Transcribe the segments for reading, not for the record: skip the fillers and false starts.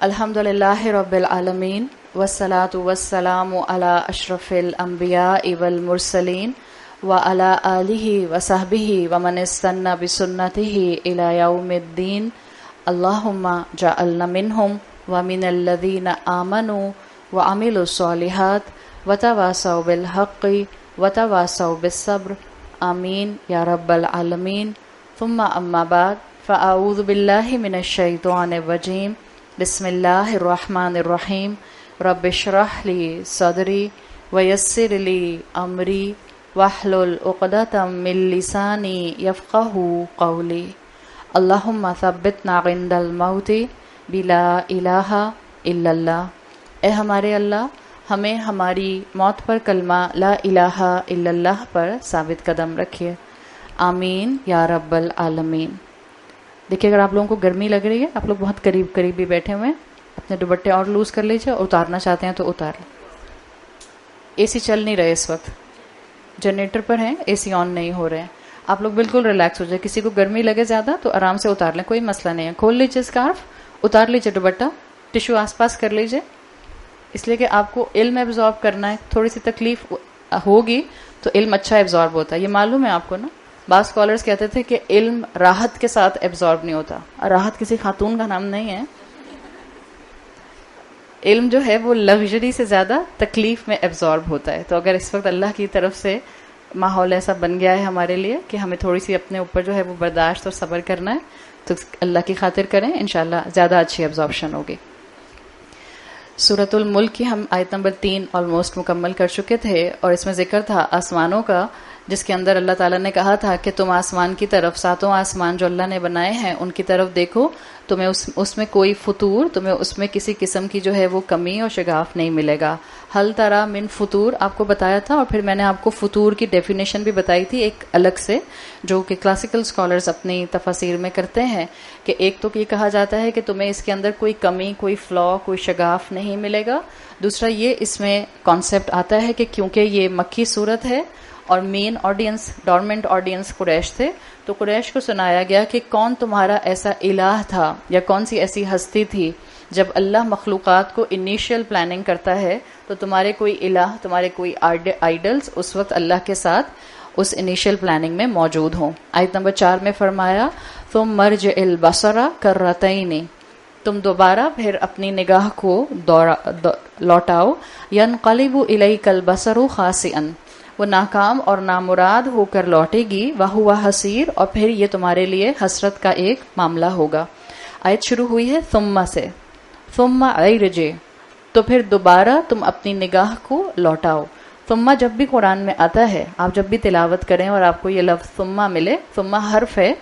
الحمدللہ رب العالمین والصلاة والسلام علی اشرف الانبیاء والمرسلین وعلی آلہ وصحبہ ومن استنى بسنتہ الی یوم الدین اللہم جعلنا منہم ومن الذین آمنوا وعملوا الصالحات وتواصوا بالحق وتواصوا بالصبر آمین یا رب العالمین. ثم اما بعد فاعوذ باللہ من الشیطان الرجیم. بسم اللہ الرحمن الرحیم. رب اشرح لی صدری ویسر لی امری واحلل عقدۃ من لسانی یفقہوا قولی. اللہم ثبتنا عند الموت بلا الہ الا اللہ. اے ہمارے اللہ، ہمیں ہماری موت پر کلمہ لا الہ الا اللہ پر ثابت قدم رکھیے. آمین یا رب العالمین. دیکھیے، اگر آپ لوگوں کو گرمی لگ رہی ہے، آپ لوگ بہت قریب قریب بھی بیٹھے ہوئے ہیں، اپنے دوپٹے اور لوز کر لیجیے، اور اتارنا چاہتے ہیں تو اتار لیں. اے سی چل نہیں رہے اس وقت، جنریٹر پر ہیں، اے سی آن نہیں ہو رہے ہیں. آپ لوگ بالکل ریلیکس ہو جائے. کسی کو گرمی لگے زیادہ تو آرام سے اتار لیں، کوئی مسئلہ نہیں ہے. کھول لیجیے اسکارف، اتار لیجیے دوپٹہ، ٹشو آس پاس کر لیجیے، اس لیے کہ آپ کو علم ایبزارب کرنا ہے. تھوڑی سی تکلیف ہوگی تو علم اچھا ایبزارب ہوتا ہے. یہ معلوم ہے آپ کو نا. بعض اسکالرز کہتے تھے کہ علم راحت کے ساتھ ایبزارب نہیں ہوتا. راحت کسی خاتون کا نام نہیں ہے. علم جو ہے وہ لگژری سے زیادہ تکلیف میں ایبزارب ہوتا ہے. تو اگر اس وقت اللہ کی طرف سے ماحول ایسا بن گیا ہے ہمارے لیے کہ ہمیں تھوڑی سی اپنے اوپر جو ہے وہ برداشت اور صبر کرنا ہے، تو اللہ کی خاطر کریں، انشاءاللہ زیادہ اچھی ایبزاربشن ہوگی. سورۃ الملک کی ہم آیت نمبر 3 آلموسٹ مکمل کر چکے تھے، اور اس میں ذکر تھا آسمانوں کا، جس کے اندر اللہ تعالیٰ نے کہا تھا کہ تم آسمان کی طرف، ساتوں آسمان جو اللہ نے بنائے ہیں ان کی طرف دیکھو، تمہیں اس میں کوئی فطور، تمہیں اس میں کسی قسم کی جو ہے وہ کمی اور شگاف نہیں ملے گا. حل ترا من فطور آپ کو بتایا تھا، اور پھر میں نے آپ کو فطور کی ڈیفینیشن بھی بتائی تھی ایک الگ سے، جو کہ کلاسیکل اسکالرز اپنی تفاسیر میں کرتے ہیں، کہ ایک تو یہ کہا جاتا ہے کہ تمہیں اس کے اندر کوئی کمی، کوئی فلا، کوئی شگاف نہیں ملے گا. دوسرا یہ اس میں کانسیپٹ آتا ہے کہ کیونکہ یہ مکی صورت ہے اور مین آڈینس، ڈورمنٹ آڈینس قریش تھے، تو قریش کو سنایا گیا کہ کون تمہارا ایسا الہ تھا یا کون سی ایسی ہستی تھی. جب اللہ مخلوقات کو انیشیل پلاننگ کرتا ہے تو تمہارے کوئی الہ، تمہارے کوئی آئیڈلز اس وقت اللہ کے ساتھ اس انیشیل پلاننگ میں موجود ہوں. آیت نمبر 4 میں فرمایا ثم مرجع البصر کرتین، تم دوبارہ پھر اپنی نگاہ کو لوٹاؤ. ینقلب الیک البصر خاسئا، وہ ناکام اور نامراد ہو کر لوٹے گی. وہو حسیر، اور پھر یہ تمہارے لیے حسرت کا ایک معاملہ ہوگا. آیت شروع ہوئی ہے ثم سے، ثم ارجع، تو پھر دوبارہ تم اپنی نگاہ کو لوٹاؤ. ثم جب بھی قرآن میں آتا ہے، آپ جب بھی تلاوت کریں اور آپ کو یہ لفظ ثم ملے، ثم حرف ہے.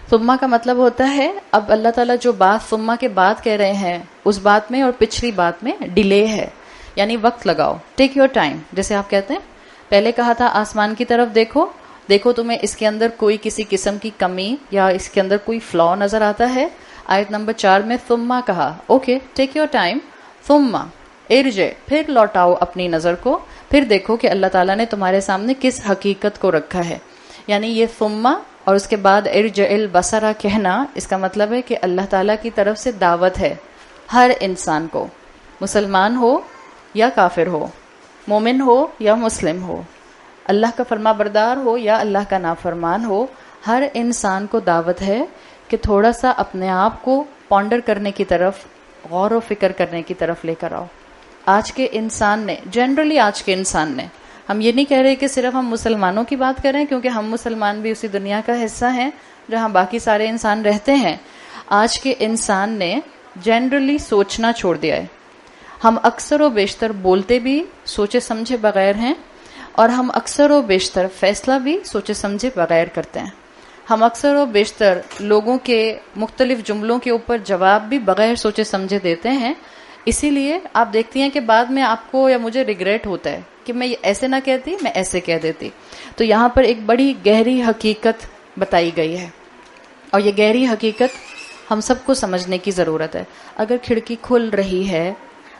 ثم کا مطلب ہوتا ہے اب اللہ تعالیٰ جو بات ثم کے بعد کہہ رہے ہیں اس بات میں اور پچھلی بات میں ڈیلے ہے، یعنی وقت لگاؤ، ٹیک یور ٹائم. جیسے آپ کہتے ہیں پہلے کہا تھا آسمان کی طرف دیکھو، دیکھو تمہیں اس کے اندر کوئی کسی قسم کی کمی یا اس کے اندر کوئی فلا نظر آتا ہے. آیت نمبر 4 میں ثم کہا، اوکے ٹیک یور ٹائم. ثم ارجع، پھر لوٹاؤ اپنی نظر کو، پھر دیکھو کہ اللہ تعالیٰ نے تمہارے سامنے کس حقیقت کو رکھا ہے. یعنی یہ ثم اور اس کے بعد ارجع البصر کہنا، اس کا مطلب ہے کہ اللہ تعالیٰ کی طرف سے دعوت ہے ہر انسان کو، مسلمان ہو یا کافر ہو، مومن ہو یا مسلم ہو، اللہ کا فرما بردار ہو یا اللہ کا نافرمان ہو، ہر انسان کو دعوت ہے کہ تھوڑا سا اپنے آپ کو پونڈر کرنے کی طرف، غور و فکر کرنے کی طرف لے کر آؤ. آج کے انسان نے، جنرلی آج کے انسان نے، ہم یہ نہیں کہہ رہے کہ صرف ہم مسلمانوں کی بات کریں، کیونکہ ہم مسلمان بھی اسی دنیا کا حصہ ہیں جہاں باقی سارے انسان رہتے ہیں. آج کے انسان نے جنرلی سوچنا چھوڑ دیا ہے. ہم اکثر و بیشتر بولتے بھی سوچے سمجھے بغیر ہیں، اور ہم اکثر و بیشتر فیصلہ بھی سوچے سمجھے بغیر کرتے ہیں. ہم اکثر و بیشتر لوگوں کے مختلف جملوں کے اوپر جواب بھی بغیر سوچے سمجھے دیتے ہیں. اسی لیے آپ دیکھتی ہیں کہ بعد میں آپ کو یا مجھے ریگریٹ ہوتا ہے کہ میں ایسے نہ کہتی، میں ایسے کہہ دیتی. تو یہاں پر ایک بڑی گہری حقیقت بتائی گئی ہے، اور یہ گہری حقیقت ہم سب کو سمجھنے کی ضرورت ہے. اگر کھڑکی کھل رہی ہے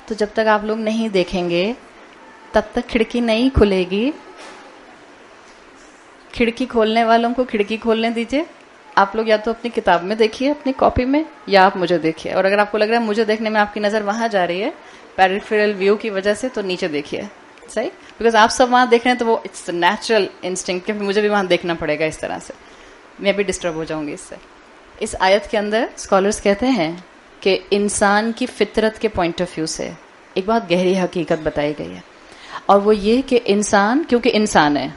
تو جب تک آپ لوگ نہیں دیکھیں گے تب تک کھڑکی نہیں کھلے گی. کھڑکی کھولنے والوں کو کھڑکی کھولنے دیجیے. آپ لوگ یا تو اپنی کتاب میں دیکھیے اپنی کاپی میں یا آپ مجھے دیکھیے, اور اگر آپ کو لگ رہا ہے مجھے دیکھنے میں آپ کی نظر وہاں جا رہی ہے پیریفرل ویو کی وجہ سے, تو نیچے دیکھیے. صحیح, بیکاز آپ سب وہاں دیکھ رہے ہیں تو وہ اٹس نیچرل انسٹنکٹ کہ مجھے بھی وہاں دیکھنا پڑے گا اس طرح سے, میں بھی ڈسٹرب ہو جاؤں گی اس سے. اس آیت کے اندر اسکالرس کہتے ہیں کہ انسان کی فطرت کے پوائنٹ آف ویو سے ایک بہت گہری حقیقت بتائی گئی ہے, اور وہ یہ کہ انسان کیونکہ انسان ہے,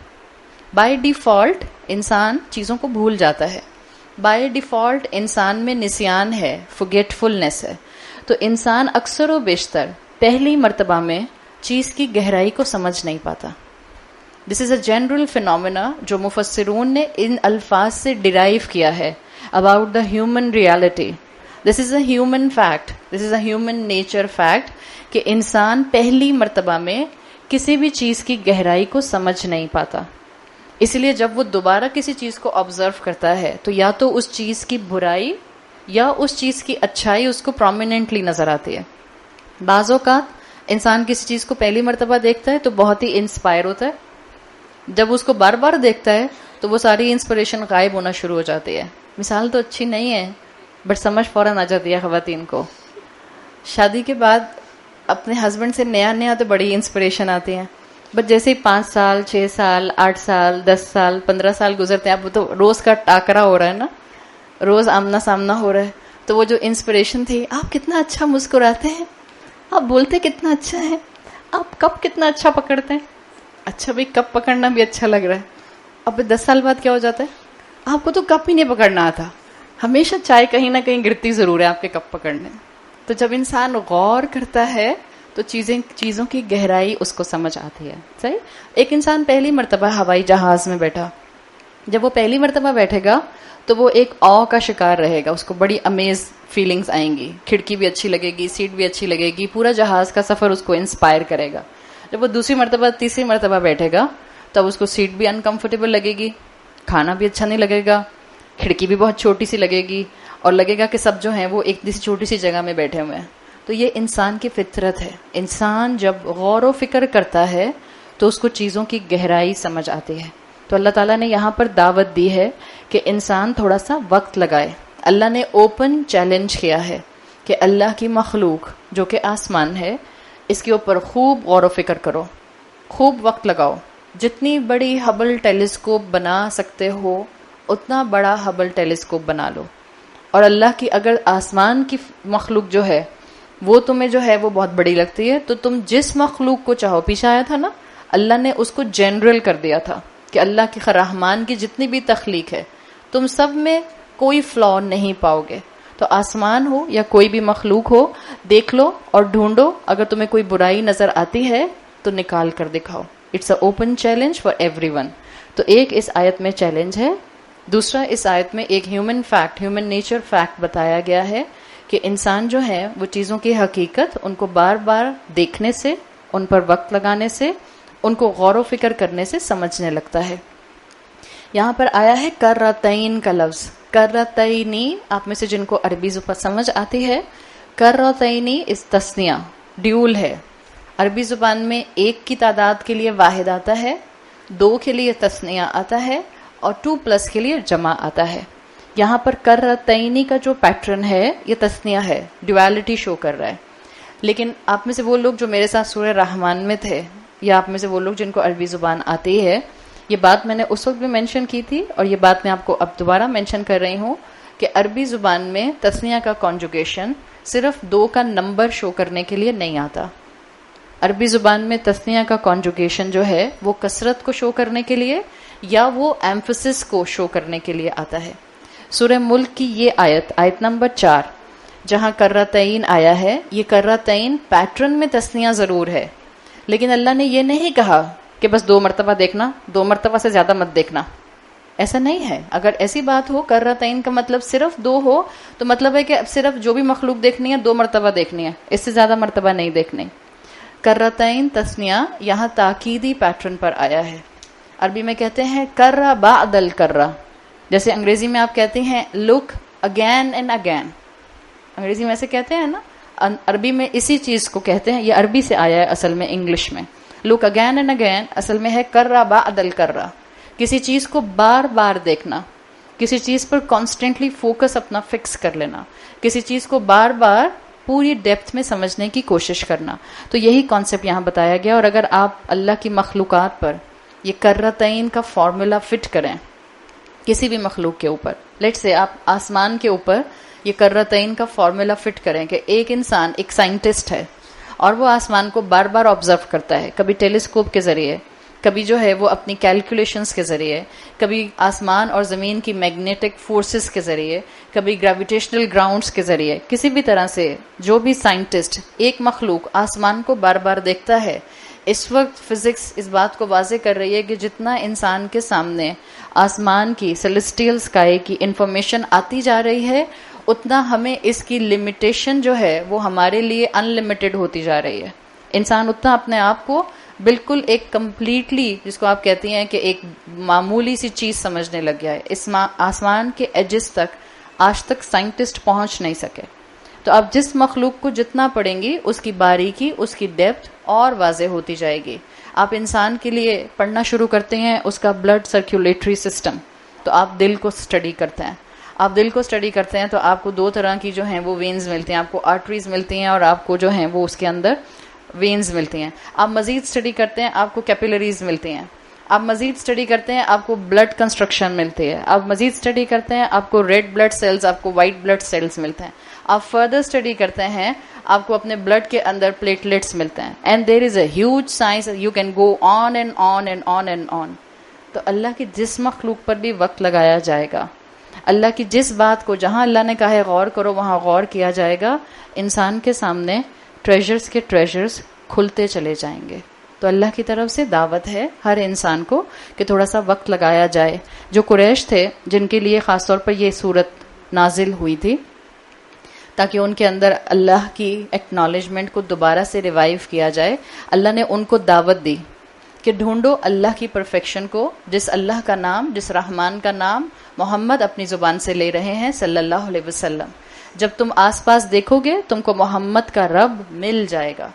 بائی ڈیفالٹ انسان چیزوں کو بھول جاتا ہے, بائی ڈیفالٹ انسان میں نسیان ہے, فورگیٹفلنس ہے. تو انسان اکثر و بیشتر پہلی مرتبہ میں چیز کی گہرائی کو سمجھ نہیں پاتا. دس از اے جنرل فینومینا جو مفسرون نے ان الفاظ سے ڈیرائیو کیا ہے about the human reality. This is a human fact, this is a human nature fact کہ انسان پہلی مرتبہ میں کسی بھی چیز کی گہرائی کو سمجھ نہیں پاتا. اس لیے جب وہ دوبارہ کسی چیز کو آبزرو کرتا ہے تو یا تو اس چیز کی برائی یا اس چیز کی اچھائی اس کو پرومیننٹلی نظر آتی ہے. بعض اوقات انسان کسی چیز کو پہلی مرتبہ دیکھتا ہے تو بہت ہی انسپائر ہوتا ہے, جب اس کو بار بار دیکھتا ہے تو وہ ساری انسپریشن غائب ہونا شروع ہو جاتی ہے. مثال تو اچھی نہیں ہے بٹ سمجھ فوراً آ جاتی ہے خواتین کو. شادی کے بعد اپنے ہسبینڈ سے نیا نیا تو بڑی انسپریشن آتی ہے, بٹ جیسے ہی 5 سال 6 سال 8 سال 10 سال 15 سال گزرتے ہیں, اب تو روز کا ٹاکرا ہو رہا ہے نا, روز آمنا سامنا ہو رہا ہے, تو وہ جو انسپریشن تھی, آپ کتنا اچھا مسکراتے ہیں, آپ بولتے کتنا اچھا ہے, آپ کپ کتنا اچھا پکڑتے ہیں. اچھا بھائی کپ پکڑنا بھی اچھا لگ رہا ہے, اب 10 سال بعد کیا ہو جاتا ہے, آپ کو تو کپ ہی نہیں پکڑنا آتا, ہمیشہ چائے کہیں نہ کہیں گرتی ضرور ہے آپ کے کپ پکڑنے. تو جب انسان غور کرتا ہے تو چیزوں کی گہرائی اس کو سمجھ آتی ہے. صحیح, ایک انسان پہلی مرتبہ ہوائی جہاز میں بیٹھا, جب وہ پہلی مرتبہ بیٹھے گا تو وہ ایک او کا شکار رہے گا, اس کو بڑی امیز فیلنگز آئیں گی, کھڑکی بھی اچھی لگے گی, سیٹ بھی اچھی لگے گی, پورا جہاز کا سفر اس کو انسپائر کرے گا. جب وہ دوسری مرتبہ تیسری مرتبہ بیٹھے گا تب اس کو سیٹ بھی انکمفرٹیبل لگے گی, کھانا بھی اچھا نہیں لگے گا, کھڑکی بھی بہت چھوٹی سی لگے گی, اور لگے گا کہ سب جو ہیں وہ ایک چھوٹی سی جگہ میں بیٹھے ہوئے ہیں. تو یہ انسان کی فطرت ہے. انسان جب غور و فکر کرتا ہے تو اس کو چیزوں کی گہرائی سمجھ آتی ہے. تو اللہ تعالیٰ نے یہاں پر دعوت دی ہے کہ انسان تھوڑا سا وقت لگائے. اللہ نے اوپن چیلنج کیا ہے کہ اللہ کی مخلوق جو کہ آسمان ہے, اس کے اوپر خوب غور و فکر کرو, خوب وقت لگاؤ. جتنی بڑی ہبل ٹیلیسکوپ بنا سکتے ہو اتنا بڑا ہبل ٹیلیسکوپ بنا لو. اور اللہ کی اگر آسمان کی مخلوق جو ہے وہ تمہیں جو ہے وہ بہت بڑی لگتی ہے تو تم جس مخلوق کو چاہو, پیچھے آیا تھا نا اللہ نے اس کو جنرل کر دیا تھا کہ اللہ کی رحمان کی جتنی بھی تخلیق ہے تم سب میں کوئی فلا نہیں پاؤ گے. تو آسمان ہو یا کوئی بھی مخلوق ہو, دیکھ لو اور ڈھونڈو, اگر تمہیں کوئی برائی نظر آتی ہے تو نکال کر دکھاؤ. It's a open challenge for everyone. تو ایک اس آیت میں چیلنج ہے, دوسرا اس آیت میں ایک human fact, human nature fact بتایا گیا ہے کہ انسان جو ہے وہ چیزوں کی حقیقت ان کو بار بار دیکھنے سے, ان پر وقت لگانے سے, ان کو غور و فکر کرنے سے سمجھنے لگتا ہے. یہاں پر آیا ہے کرتین کا لفظ. کرتینی, آپ میں سے جن کو عربی زبان سمجھ آتی ہے, کرتینی اس تثنیہ ڈیول ہے. عربی زبان میں ایک کی تعداد کے لیے واحد آتا ہے, 2 کے لیے تثنیہ آتا ہے, اور 2+ کے لیے جمع آتا ہے. یہاں پر کرتینی کا جو پیٹرن ہے یہ تثنیہ ہے, ڈویلٹی شو کر رہا ہے. لیکن آپ میں سے وہ لوگ جو میرے ساتھ سورہ رحمان میں تھے, یا آپ میں سے وہ لوگ جن کو عربی زبان آتی ہے, یہ بات میں نے اس وقت بھی مینشن کی تھی اور یہ بات میں آپ کو اب دوبارہ مینشن کر رہی ہوں کہ عربی زبان میں تثنیہ کا کانجوگیشن صرف 2 کا نمبر شو کرنے کے لیے نہیں آتا. عربی زبان میں تثنیہ کا کانجوگیشن جو ہے وہ کثرت کو شو کرنے کے لیے یا وہ ایمفسس کو شو کرنے کے لیے آتا ہے. سورہ ملک کی یہ آیت نمبر 4 جہاں کرتین آیا ہے, یہ کرتین پیٹرن میں تثنیہ ضرور ہے, لیکن اللہ نے یہ نہیں کہا کہ بس 2 مرتبہ دیکھنا, 2 مرتبہ سے زیادہ مت دیکھنا. ایسا نہیں ہے. اگر ایسی بات ہو, کرتین کا مطلب صرف 2 ہو, تو مطلب ہے کہ اب صرف جو بھی مخلوق دیکھنی ہے 2 مرتبہ دیکھنی ہے, اس سے زیادہ مرتبہ نہیں دیکھنی. کرتین تثنیہ یہاں تاکیدی پیٹرن پر آیا ہے. عربی میں کہتے ہیں کرہ بعد الکرہ, جیسے انگریزی میں آپ کہتے ہیں لک اگین اینڈ اگین. انگریزی میں ایسے کہتے ہیں نا, عربی میں اسی چیز کو کہتے ہیں, یہ عربی سے آیا ہے اصل میں انگلش میں. لک اگین اینڈ اگین اصل میں ہے کرہ بعد الکرہ, کسی چیز کو بار بار دیکھنا. کسی چیز پر کانسٹنٹلی فوکس اپنا فکس کر لینا، کسی چیز کو بار بار پوری ڈیپتھ میں سمجھنے کی کوشش کرنا. تو یہی کانسیپٹ یہاں بتایا گیا. اور اگر آپ اللہ کی مخلوقات پر یہ کرتین کا فارمولا فٹ کریں کسی بھی مخلوق کے اوپر، لیٹ سے آپ آسمان کے اوپر یہ کرتین کا فارمولا فٹ کریں کہ ایک انسان ایک سائنٹسٹ ہے اور وہ آسمان کو بار بار آبزرو کرتا ہے، کبھی ٹیلیسکوپ کے ذریعے، کبھی جو ہے وہ اپنی کیلکولیشنز کے ذریعے، کبھی آسمان اور زمین کی میگنیٹک فورسز کے ذریعے، کبھی گریویٹیشنل گراؤنڈز کے ذریعے، کسی بھی طرح سے جو بھی سائنٹسٹ ایک مخلوق آسمان کو بار بار دیکھتا ہے. اس وقت فزکس اس بات کو واضح کر رہی ہے کہ جتنا انسان کے سامنے آسمان کی سیلسٹیل اسکائی کی انفارمیشن آتی جا رہی ہے، اتنا ہمیں اس کی لمیٹیشن جو ہے وہ ہمارے لیے ان لمیٹڈ ہوتی جا رہی ہے. انسان اتنا اپنے آپ کو بالکل ایک کمپلیٹلی، جس کو آپ کہتی ہیں کہ ایک معمولی سی چیز سمجھنے لگ گیا ہے. اس آسمان کے ایجز تک آج تک سائنٹسٹ پہنچ نہیں سکے. تو آپ جس مخلوق کو جتنا پڑھیں گی اس کی باریکی، اس کی ڈیپتھ اور واضح ہوتی جائے گی. آپ انسان کے لیے پڑھنا شروع کرتے ہیں اس کا بلڈ سرکولیٹری سسٹم، تو آپ دل کو اسٹڈی کرتے ہیں. آپ دل کو اسٹڈی کرتے ہیں تو آپ کو دو طرح کی جو ہیں وہ وینز ملتی ہیں، آپ کو آرٹریز ملتی ہیں اور آپ کو جو ہیں وہ اس کے اندر وینز ملتی ہیں. آپ مزید اسٹڈی کرتے ہیں آپ کو کیپیلریز ملتی ہیں. آپ مزید اسٹڈی کرتے ہیں آپ کو بلڈ کنسٹرکشن ملتی ہے. آپ مزید اسٹڈی کرتے ہیں آپ کو ریڈ بلڈ سیلز، آپ کو وائٹ بلڈ سیلز ملتے ہیں. آپ فردر اسٹڈی کرتے ہیں آپ کو اپنے بلڈ کے اندر پلیٹلیٹس ملتے ہیں. And there is a huge science, you can go on and on and on and on. تو اللہ کی جس مخلوق پر بھی وقت لگایا جائے گا، اللہ کی جس بات کو جہاں اللہ نے کہا ہے غور کرو وہاں غور کیا جائے گا، انسان کے سامنے ٹریجرز کے ٹریجرز کھلتے چلے جائیں گے. تو اللہ کی طرف سے دعوت ہے ہر انسان کو کہ تھوڑا سا وقت لگایا جائے. جو قریش تھے جن کے لیے خاص طور پر یہ صورت نازل ہوئی تھی تاکہ ان کے اندر اللہ کی ایکنالجمنٹ کو دوبارہ سے ریوائیو کیا جائے، اللہ نے ان کو دعوت دی کہ ڈھونڈو اللہ کی پرفیکشن کو، جس اللہ کا نام، جس رحمان کا نام محمد اپنی زبان سے لے رہے ہیں صلی اللہ علیہ وسلم. جب تم آس پاس دیکھو گے تم کو محمد کا رب مل جائے گا.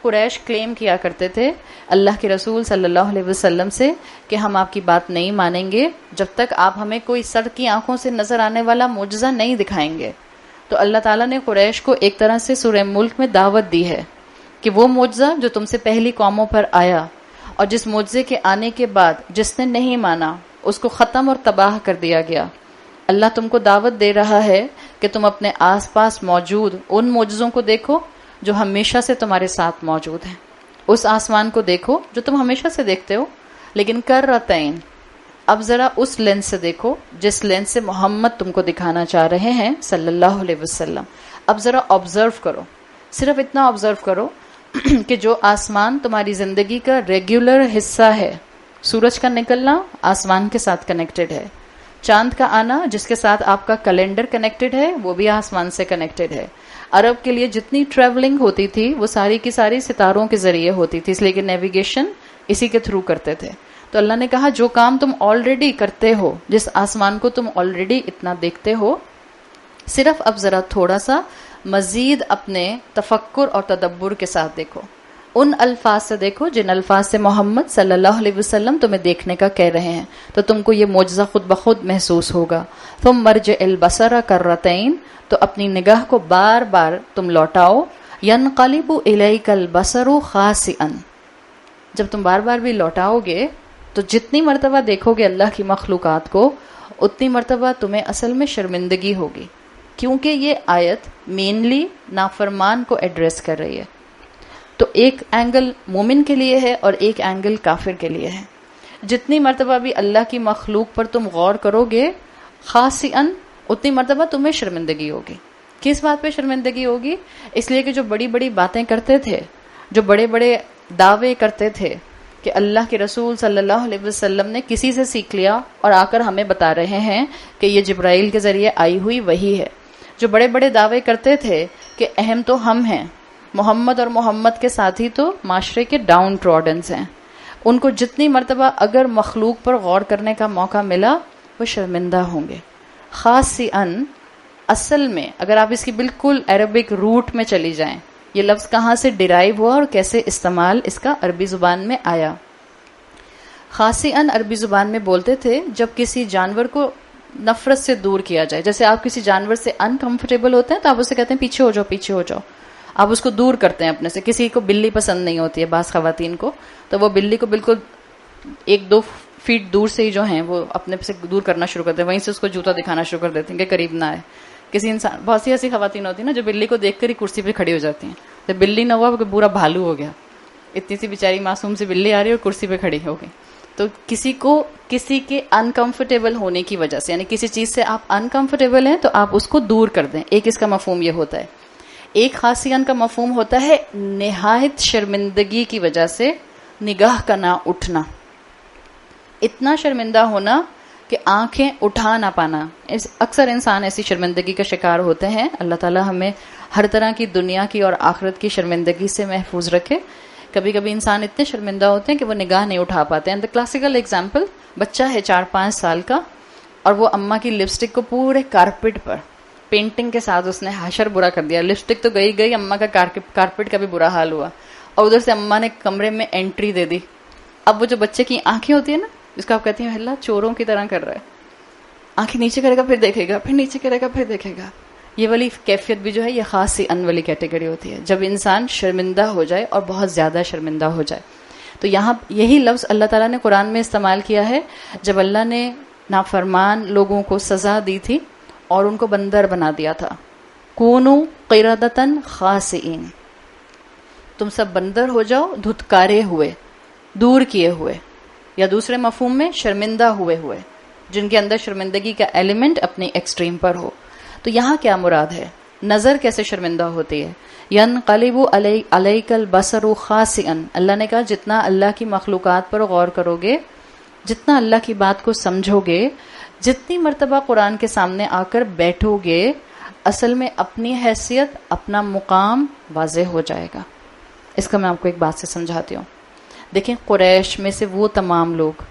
قریش کلیم کیا کرتے تھے اللہ کے رسول صلی اللہ علیہ وسلم سے کہ ہم آپ کی بات نہیں مانیں گے جب تک آپ ہمیں کوئی سر کی آنکھوں سے نظر آنے والا معجزہ نہیں دکھائیں گے. تو اللہ تعالیٰ نے قریش کو ایک طرح سے سورہ ملک میں دعوت دی ہے کہ وہ معجزہ جو تم سے پہلی قوموں پر آیا اور جس معجزے کے آنے کے بعد جس نے نہیں مانا اس کو ختم اور تباہ کر دیا گیا، اللہ تم کو دعوت دے رہا ہے کہ تم اپنے آس پاس موجود ان معجزوں کو دیکھو جو ہمیشہ سے تمہارے ساتھ موجود ہیں. اس آسمان کو دیکھو جو تم ہمیشہ سے دیکھتے ہو، لیکن کرتین اب ذرا اس لینس سے دیکھو جس لینس سے محمد تم کو دکھانا چاہ رہے ہیں صلی اللہ علیہ وسلم. اب ذرا آبزرو کرو، صرف اتنا آبزرو کرو کہ جو آسمان تمہاری زندگی کا ریگولر حصہ ہے، سورج کا نکلنا آسمان کے ساتھ کنیکٹڈ ہے، چاند کا آنا جس کے ساتھ آپ کا کیلنڈر کنیکٹڈ ہے وہ بھی آسمان سے کنیکٹڈ ہے. عرب کے لیے جتنی ٹریولنگ ہوتی تھی وہ ساری کی ساری ستاروں کے ذریعے ہوتی تھی، اس لیے کہ نیویگیشن اسی کے تھرو کرتے تھے. تو اللہ نے کہا جو کام تم آلریڈی کرتے ہو، جس آسمان کو تم آلریڈی اتنا دیکھتے ہو، صرف اب ذرا تھوڑا سا مزید اپنے تفکر اور تدبر کے ساتھ دیکھو، ان الفاظ سے دیکھو جن الفاظ سے محمد صلی اللہ علیہ وسلم تمہیں دیکھنے کا کہہ رہے ہیں، تو تم کو یہ معجزہ خود بخود محسوس ہوگا. ثم مرجع البصر کرتین، تو اپنی نگاہ کو بار بار تم لوٹاؤ. ینقلب الیک البصر خاسئا، جب تم بار بار بھی لوٹاؤ گے تو جتنی مرتبہ دیکھو گے اللہ کی مخلوقات کو اتنی مرتبہ تمہیں اصل میں شرمندگی ہوگی، کیونکہ یہ آیت مینلی نافرمان کو ایڈریس کر رہی ہے. تو ایک اینگل مومن کے لیے ہے اور ایک اینگل کافر کے لیے ہے. جتنی مرتبہ بھی اللہ کی مخلوق پر تم غور کرو گے خاصاً اتنی مرتبہ تمہیں شرمندگی ہوگی. کس بات پہ شرمندگی ہوگی؟ اس لیے کہ جو بڑی بڑی باتیں کرتے تھے، جو بڑے بڑے دعوے کرتے تھے کہ اللہ کے رسول صلی اللہ علیہ وسلم نے کسی سے سیکھ لیا اور آ کر ہمیں بتا رہے ہیں کہ یہ جبرائیل کے ذریعے آئی ہوئی وحی ہے. جو بڑے بڑے دعوے کرتے تھے کہ اہم تو ہم ہیں، محمد اور محمد کے ساتھی تو معاشرے کے ڈاؤن ٹراڈنس ہیں، ان کو جتنی مرتبہ اگر مخلوق پر غور کرنے کا موقع ملا وہ شرمندہ ہوں گے. خاصاً اصل میں اگر آپ اس کی بالکل عربک روٹ میں چلی جائیں، یہ لفظ کہاں سے ڈیرائیو ہوا اور کیسے استعمال اس کا عربی زبان میں آیا. خاصاً عربی زبان میں بولتے تھے جب کسی جانور کو نفرت سے دور کیا جائے. جیسے آپ کسی جانور سے انکمفرٹیبل ہوتے ہیں تو آپ اسے کہتے ہیں پیچھے ہو جاؤ پیچھے ہو جاؤ, آپ اس کو دور کرتے ہیں اپنے سے. کسی کو بلی پسند نہیں ہوتی ہے بعض خواتین کو, تو وہ بلی کو بالکل 1-2 فیٹ دور سے ہی جو ہیں وہ اپنے سے دور کرنا شروع کرتے ہیں, وہیں سے اس کو جوتا دکھانا شروع کر دیتے ہیں کہ قریب نہ آئے. کسی انسان, بہت سی ایسی خواتین ہوتی ہیں نا جو بلی کو دیکھ کر ہی کرسی پہ کھڑی ہو جاتی ہیں, تو بلی نہ ہوا کہ پورا بھالو ہو گیا, اتنی سی بیچاری معصوم سی بلی آ رہی ہے اور کرسی پہ کھڑی ہو گئی. تو کسی کے انکمفرٹیبل ہونے کی وجہ سے, یعنی کسی چیز سے آپ انکمفرٹیبل ہیں تو آپ اس کو دور کر دیں. ایک اس کا مفہوم یہ ہوتا ہے. ایک خاصیت کا مفہوم ہوتا ہے نہایت شرمندگی کی وجہ سے نگاہ کا نہ اٹھنا, اتنا شرمندہ ہونا کہ آنکھیں اٹھا نہ پانا. اکثر انسان ایسی شرمندگی کا شکار ہوتے ہیں. اللہ تعالیٰ ہمیں ہر طرح کی دنیا کی اور آخرت کی شرمندگی سے محفوظ رکھے. کبھی کبھی انسان اتنے شرمندہ ہوتے ہیں کہ وہ نگاہ نہیں اٹھا پاتے ہیں. دا کلاسیکل ایگزامپل, بچہ ہے 4-5 سال کا اور وہ اماں کی لپسٹک کو پورے کارپیٹ پر پینٹنگ کے ساتھ اس نے حشر برا کر دیا. لپسٹک تو گئی, اماں کا کارپیٹ کا بھی برا حال ہوا, اور ادھر سے اماں نے کمرے میں انٹری دے دی. اب وہ جو بچے کی آنکھیں ہوتی ہیں نا, جس کو آپ کہتے ہیں اللہ چوروں کی طرح کر رہا ہے, آنکھیں نیچے کرے گا پھر دیکھے گا, پھر نیچے کرے گا پھر دیکھے گا. یہ والی کیفیت بھی جو ہے یہ خاص سی ان والی کیٹیگری ہوتی ہے, جب انسان شرمندہ ہو جائے اور بہت زیادہ شرمندہ ہو جائے. تو یہاں یہی لفظ اللہ تعالیٰ نے قرآن میں استعمال کیا ہے جب اللہ نے نافرمان لوگوں کو سزا دی تھی اور ان کو بندر بنا دیا تھا. کونو قردۃ خاسئین, تم سب بندر ہو جاؤ دھتکارے ہوئے, دور کیے ہوئے, یا دوسرے مفہوم میں شرمندہ ہوئے, جن کے اندر شرمندگی کا ایلیمنٹ اپنی ایکسٹریم پر ہو. تو یہاں کیا مراد ہے؟ نظر کیسے شرمندہ ہوتی ہے؟ ینقلب علیک البصر خاسئا, اللہ نے کہا جتنا اللہ کی مخلوقات پر غور کرو گے, جتنا اللہ کی بات کو سمجھو گے, جتنی مرتبہ قرآن کے سامنے آ کر بیٹھو گے, اصل میں اپنی حیثیت اپنا مقام واضح ہو جائے گا. اس کا میں آپ کو ایک بات سے سمجھاتی ہوں. دیکھیں قریش میں سے وہ تمام لوگ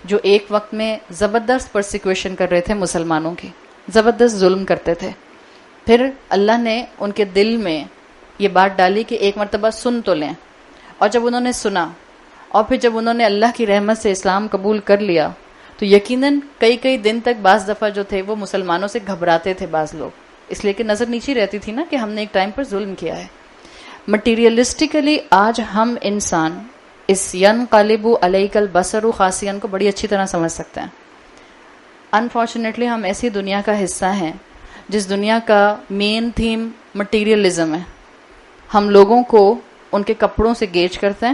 جو ایک وقت میں زبردست پرسیکیوشن کر رہے تھے مسلمانوں کی, زبردست ظلم کرتے تھے, پھر اللہ نے ان کے دل میں یہ بات ڈالی کہ ایک مرتبہ سن تو لیں. اور جب انہوں نے سنا اور پھر جب انہوں نے اللہ کی رحمت سے اسلام قبول کر لیا تو یقیناً کئی دن تک بعض دفعہ جو تھے وہ مسلمانوں سے گھبراتے تھے بعض لوگ, اس لیے کہ نظر نیچی رہتی تھی نا کہ ہم نے ایک ٹائم پر ظلم کیا ہے. مٹیریلسٹیکلی آج ہم انسان اس ینقلب علیک البصر خاسئا کو بڑی اچھی طرح سمجھ سکتے ہیں. انفارچونیٹلی ہم ایسی دنیا کا حصہ ہیں جس دنیا کا مین تھیم مٹیریلزم ہے. ہم لوگوں کو ان کے کپڑوں سے گیج کرتے ہیں,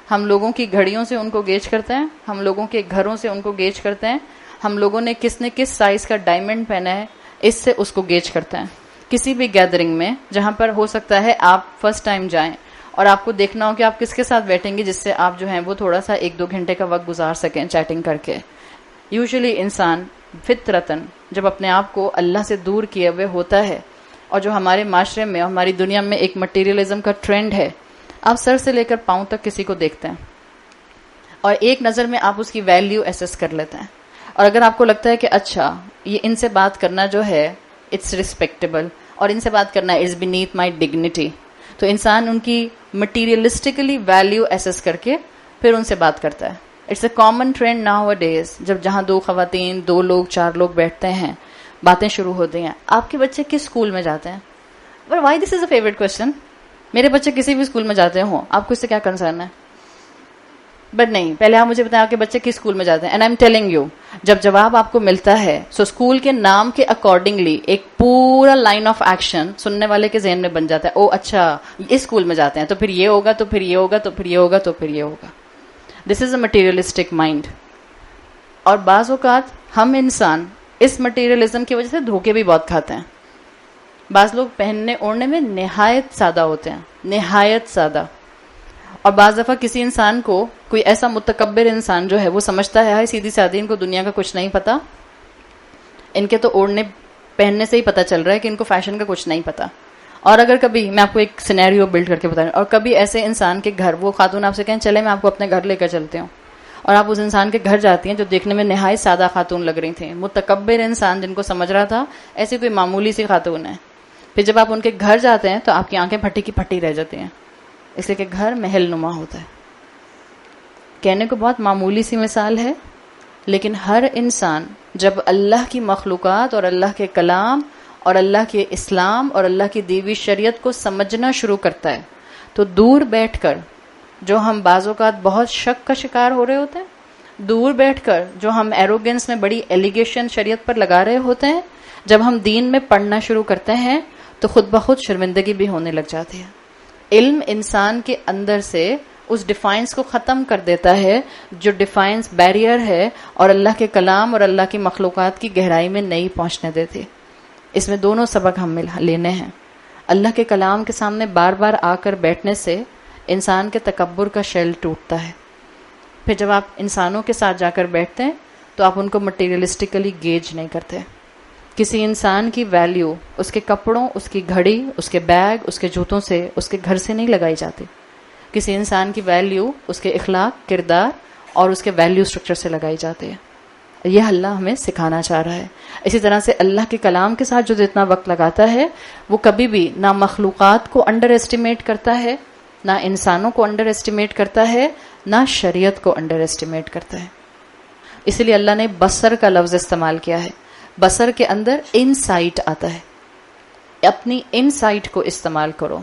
ہم لوگوں کی گھڑیوں سے ان کو گیج کرتے ہیں, ہم لوگوں کے گھروں سے ان کو گیج کرتے ہیں, ہم لوگوں نے کس نے کس سائز کا ڈائمنڈ پہنا ہے اس سے اس کو گیج کرتے ہیں. کسی بھی گیدرنگ میں جہاں پر ہو سکتا ہے آپ فرسٹ ٹائم جائیں اور آپ کو دیکھنا ہو کہ آپ کس کے ساتھ بیٹھیں گے جس سے آپ جو ہیں وہ تھوڑا سا 1-2 گھنٹے کا وقت گزار سکیں چیٹنگ کر کے. یوزلی انسان فطرتاً جب اپنے آپ کو اللہ سے دور کیے ہوئے ہوتا ہے, اور جو ہمارے معاشرے میں ہماری دنیا میں ایک مٹیریلزم کا ٹرینڈ ہے, آپ سر سے لے کر پاؤں تک کسی کو دیکھتے ہیں اور ایک نظر میں آپ اس کی ویلیو ایسس کر لیتے ہیں. اور اگر آپ کو لگتا ہے کہ اچھا یہ ان سے بات کرنا جو ہے اٹس ریسپیکٹیبل اور ان سے بات کرنا از بینیتھ مائی ڈگنیٹی, تو انسان ان کی مٹیریلسٹکلی ویلیو ایسس کر کے پھر ان سے بات کرتا ہے. It's a common trend nowadays. جہاں 2 خواتین 2 لوگ 4 لوگ بیٹھتے ہیں, باتیں شروع ہوتی ہیں. آپ کے بچے کس اسکول میں جاتے ہیں؟ But why this is a favourite question. میرے بچے کسی بھی اسکول میں جاتے ہوں, آپ کو اس سے کیا کنسرن ہے؟ بٹ نہیں, پہلے آپ مجھے بتائیں آپ کے بچے کس اسکول میں جاتے ہیں. And I am telling you, جب جواب آپ کو ملتا ہے سو اسکول کے نام کے اکارڈنگلی ایک پورا لائن آف ایکشن سننے والے کے ذہن میں بن جاتا ہے. او اچھا اس اسکول میں جاتے ہیں تو پھر یہ ہوگا, تو پھر یہ ہوگا, تو پھر یہ ہوگا, تو پھر یہ ہوگا. دس از اے مٹیریلسٹک مائنڈ. اور بعض اوقات ہم انسان اس مٹیریلزم کی وجہ سے دھوکے بھی بہت کھاتے ہیں. بعض لوگ پہننے اوڑھنے میں نہایت سادہ ہوتے ہیں, نہایت سادہ. اور بعض دفعہ کسی انسان کو کوئی ایسا متکبر انسان جو ہے وہ سمجھتا ہے سیدھی سادھی ان کو دنیا کا کچھ نہیں پتا, ان کے تو اوڑھنے پہننے سے ہی پتا چل رہا ہے کہ ان کو فیشن کا کچھ نہیں پتا. اور اگر کبھی میں آپ کو ایک سینیریو بلڈ کر کے بتا رہی ہوں, اور کبھی ایسے انسان کے گھر وہ خاتون آپ سے کہیں چلے میں آپ کو اپنے گھر لے کر چلتے ہوں, اور آپ اس انسان کے گھر جاتی ہیں جو دیکھنے میں نہایت سادہ خاتون لگ رہی تھیں, متکبر انسان جن کو سمجھ رہا تھا ایسی کوئی معمولی سی خاتون ہے. پھر جب آپ ان کے گھر جاتے ہیں تو آپ کی آنکھیں پھٹی کی پھٹی رہ جاتی ہیں, اس لیے کہ گھر محل نما ہوتا ہے. کہنے کو بہت معمولی سی مثال ہے, لیکن ہر انسان جب اللہ کی مخلوقات اور اللہ کے کلام اور اللہ کے اسلام اور اللہ کی دی ہوئی شریعت کو سمجھنا شروع کرتا ہے تو دور بیٹھ کر جو ہم بعض اوقات بہت شک کا شکار ہو رہے ہوتے ہیں، دور بیٹھ کر جو ہم ایروگنس میں بڑی ایلیگیشن شریعت پر لگا رہے ہوتے ہیں، جب ہم دین میں پڑھنا شروع کرتے ہیں تو خود بخود شرمندگی بھی ہونے لگ جاتی ہے۔ علم انسان کے اندر سے اس ڈیفائنس کو ختم کر دیتا ہے جو ڈیفائنس بیریئر ہے اور اللہ کے کلام اور اللہ کی مخلوقات کی گہرائی میں نہیں پہنچنے دیتی۔ اس میں دونوں سبق ہم لینے ہیں۔ اللہ کے کلام کے سامنے بار بار آ کر بیٹھنے سے انسان کے تکبر کا شیل ٹوٹتا ہے۔ پھر جب آپ انسانوں کے ساتھ جا کر بیٹھتے ہیں تو آپ ان کو مٹیریلسٹکلی گیج نہیں کرتے۔ کسی انسان کی ویلیو اس کے کپڑوں، اس کی گھڑی، اس کے بیگ، اس کے جوتوں سے، اس کے گھر سے نہیں لگائی جاتی۔ کسی انسان کی ویلیو اس کے اخلاق، کردار اور اس کے ویلیو سٹرکچر سے لگائی جاتی ہے۔ یہ اللہ ہمیں سکھانا چاہ رہا ہے۔ اسی طرح سے اللہ کے کلام کے ساتھ جو جتنا وقت لگاتا ہے وہ کبھی بھی نہ مخلوقات کو انڈر ایسٹیمیٹ کرتا ہے، نہ انسانوں کو انڈر ایسٹیمیٹ کرتا ہے، نہ شریعت کو انڈر ایسٹیمیٹ کرتا ہے۔ اس لیے اللہ نے بصر کا لفظ استعمال کیا ہے۔ بصر کے اندر انسائٹ آتا ہے۔ اپنی انسائٹ کو استعمال کرو،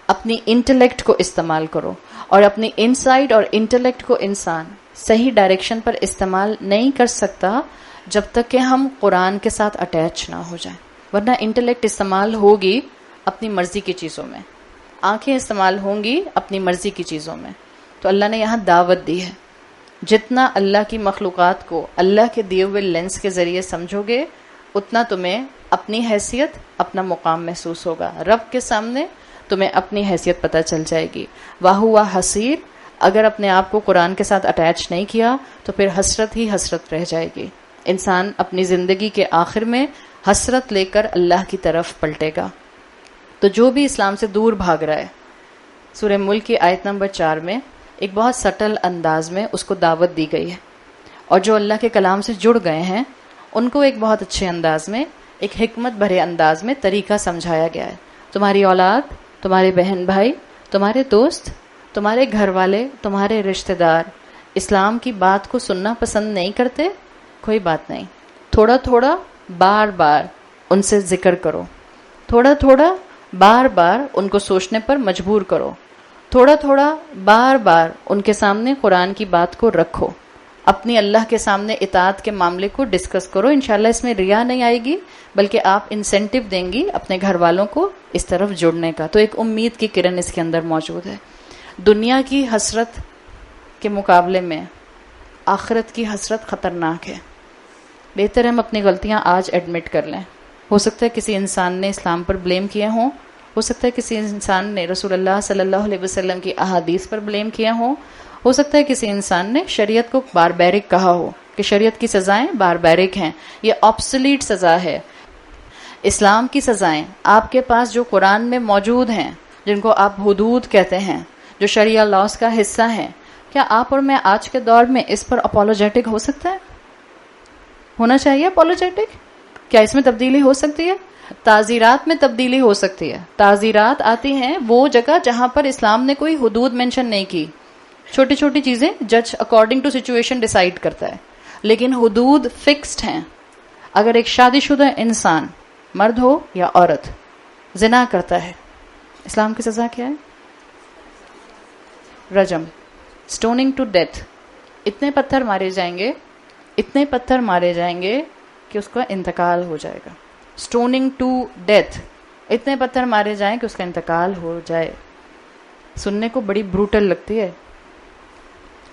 اپنی انٹلیکٹ کو استعمال کرو، اور اپنی انسائٹ اور انٹلیکٹ کو انسان صحیح ڈائریکشن پر استعمال نہیں کر سکتا جب تک کہ ہم قرآن کے ساتھ اٹیچ نہ ہو جائیں، ورنہ انٹلیکٹ استعمال ہوگی اپنی مرضی کی چیزوں میں، آنکھیں استعمال ہوں گی اپنی مرضی کی چیزوں میں۔ تو اللہ نے یہاں دعوت دی ہے، جتنا اللہ کی مخلوقات کو اللہ کے دیے ہوئے لینس کے ذریعے سمجھو گے اتنا تمہیں اپنی حیثیت، اپنا مقام محسوس ہوگا رب کے سامنے، تمہیں اپنی حیثیت پتہ چل جائے گی۔ واہوا حسیر، اگر اپنے آپ کو قرآن کے ساتھ اٹیچ نہیں کیا تو پھر حسرت ہی حسرت رہ جائے گی۔ انسان اپنی زندگی کے آخر میں حسرت لے کر اللہ کی طرف پلٹے گا۔ تو جو بھی اسلام سے دور بھاگ رہا ہے، سورہ ملک کی آیت نمبر 4 میں ایک بہت سٹل انداز میں اس کو دعوت دی گئی ہے، اور جو اللہ کے کلام سے جڑ گئے ہیں ان کو ایک بہت اچھے انداز میں، ایک حکمت بھرے انداز میں طریقہ سمجھایا گیا ہے۔ تمہاری اولاد، تمہارے بہن بھائی، تمہارے دوست، تمہارے گھر والے، تمہارے رشتہ دار اسلام کی بات کو سننا پسند نہیں کرتے، کوئی بات نہیں، تھوڑا تھوڑا بار بار ان سے ذکر کرو، تھوڑا تھوڑا بار بار ان کو سوچنے پر مجبور کرو، تھوڑا تھوڑا بار بار ان کے سامنے قرآن کی بات کو رکھو، اپنی اللہ کے سامنے اطاعت کے معاملے کو ڈسکس کرو۔ انشاءاللہ اس میں ریا نہیں آئے گی، بلکہ آپ انسینٹیو دیں گی اپنے گھر والوں کو اس طرف جڑنے کا۔ تو ایک امید کی کرن اس کے اندر موجود ہے۔ دنیا کی حسرت کے مقابلے میں آخرت کی حسرت خطرناک ہے۔ بہتر ہے ہم اپنی غلطیاں آج ایڈمٹ کر لیں۔ ہو سکتا ہے کسی انسان نے اسلام پر بلیم کیے ہوں، ہو سکتا ہے کسی انسان نے رسول اللہ صلی اللہ علیہ وسلم کی احادیث پر بلیم کیا ہوں، ہو سکتا ہے کسی انسان نے شریعت کو باربیرک کہا ہو کہ شریعت کی سزائیں باربیرک ہیں، یہ آبسلیٹ سزا ہے۔ اسلام کی سزائیں آپ کے پاس جو قرآن میں موجود ہیں، جن کو آپ حدود کہتے ہیں، جو شریعہ لاز کا حصہ ہیں، کیا آپ اور میں آج کے دور میں اس پر اپولوجیٹک ہو سکتا ہے؟ ہونا چاہیے اپولوجیٹک؟ کیا اس میں تبدیلی ہو سکتی ہے؟ تعزیرات میں تبدیلی ہو سکتی ہے۔ تعزیرات آتی ہیں وہ جگہ جہاں پر اسلام نے کوئی حدود مینشن نہیں کی۔ چھوٹی چھوٹی چیزیں جج اکارڈنگ ٹو سچویشن ڈیسائیڈ کرتا ہے، لیکن حدود فکسڈ ہیں۔ اگر ایک شادی شدہ انسان، مرد ہو یا عورت، زنا کرتا ہے، اسلام کی سزا کیا ہے؟ رجم، سٹوننگ ٹو ڈیتھ۔ اتنے پتھر مارے جائیں گے، اتنے پتھر مارے جائیں گے کہ اس کا انتقال ہو جائے گا۔ سٹوننگ ٹو ڈیتھ، اتنے پتھر مارے جائیں کہ اس کا انتقال ہو جائے۔ سننے کو بڑی بروٹل لگتی ہے،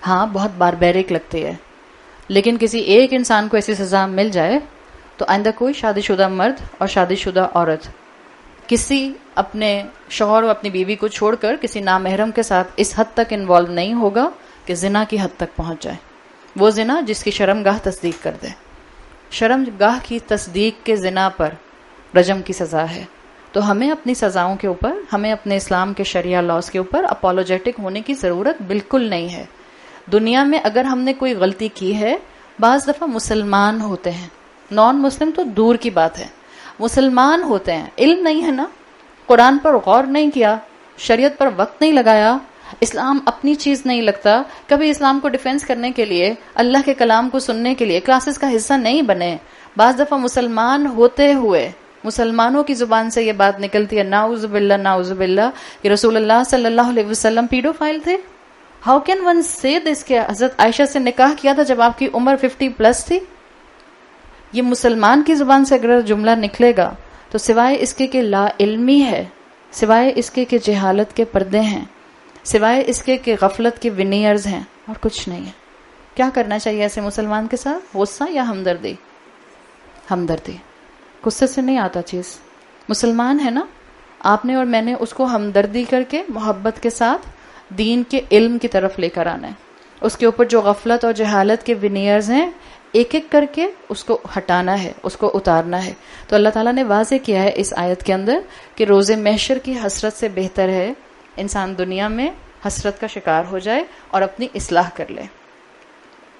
ہاں بہت باربیرک لگتی ہے، لیکن کسی ایک انسان کو ایسی سزا مل جائے تو آئندہ کوئی شادی شدہ مرد اور شادی شدہ عورت کسی اپنے شوہر و اپنی بیوی کو چھوڑ کر کسی نامحرم کے ساتھ اس حد تک انوالو نہیں ہوگا کہ زنا کی حد تک پہنچ جائے۔ وہ زنا جس کی شرمگاہ تصدیق کر دے۔ شرمگاہ کی تصدیق کے زنا پر رجم کی سزا ہے۔ تو ہمیں اپنی سزاؤں کے اوپر، ہمیں اپنے اسلام کے شریعہ لاز کے اوپر اپولوجیٹک ہونے کی ضرورت بالکل نہیں ہے۔ دنیا میں اگر ہم نے کوئی غلطی کی ہے، بعض دفعہ مسلمان ہوتے ہیں، نان مسلم تو دور کی بات ہے، مسلمان ہوتے ہیں، علم نہیں ہے نا، قرآن پر غور نہیں کیا، شریعت پر وقت نہیں لگایا، اسلام اپنی چیز نہیں لگتا. کبھی اسلام کو ڈیفینس کرنے کے لیے، اللہ کے کلام کو سننے کے لیے کلاسز کا حصہ نہیں بنے. بعض دفعہ مسلمان ہوتے ہوئے مسلمانوں کی زبان سے یہ بات نکلتی ہے، نعوذ باللہ نعوذ باللہ، کہ رسول اللہ صلی اللہ علیہ وسلم پیڈوفائل تھے. ہاؤ کین ون سے دس کہ حضرت عائشہ سے نکاح کیا تھا جب آپ کی عمر 50+ تھی؟ یہ مسلمان کی زبان سے اگر جملہ نکلے گا تو سوائے اس کے کہ لا علمی ہے، سوائے اس کے کہ جہالت کے پردے ہیں، سوائے اس کے کہ غفلت کے ونیئرز ہیں، اور کچھ نہیں ہے. کیا کرنا چاہیے ایسے مسلمان کے ساتھ؟ غصہ یا ہمدردی؟ ہمدردی. غصے سے نہیں آتا چیز. مسلمان ہے نا، آپ نے اور میں نے اس کو ہمدردی کر کے محبت کے ساتھ دین کے علم کی طرف لے کر آنا ہے. اس کے اوپر جو غفلت اور جہالت کے ونیئرز ہیں ایک ایک کر کے اس کو ہٹانا ہے، اس کو اتارنا ہے. تو اللہ تعالیٰ نے واضح کیا ہے اس آیت کے اندر کہ روز محشر کی حسرت سے بہتر ہے انسان دنیا میں حسرت کا شکار ہو جائے اور اپنی اصلاح کر لے.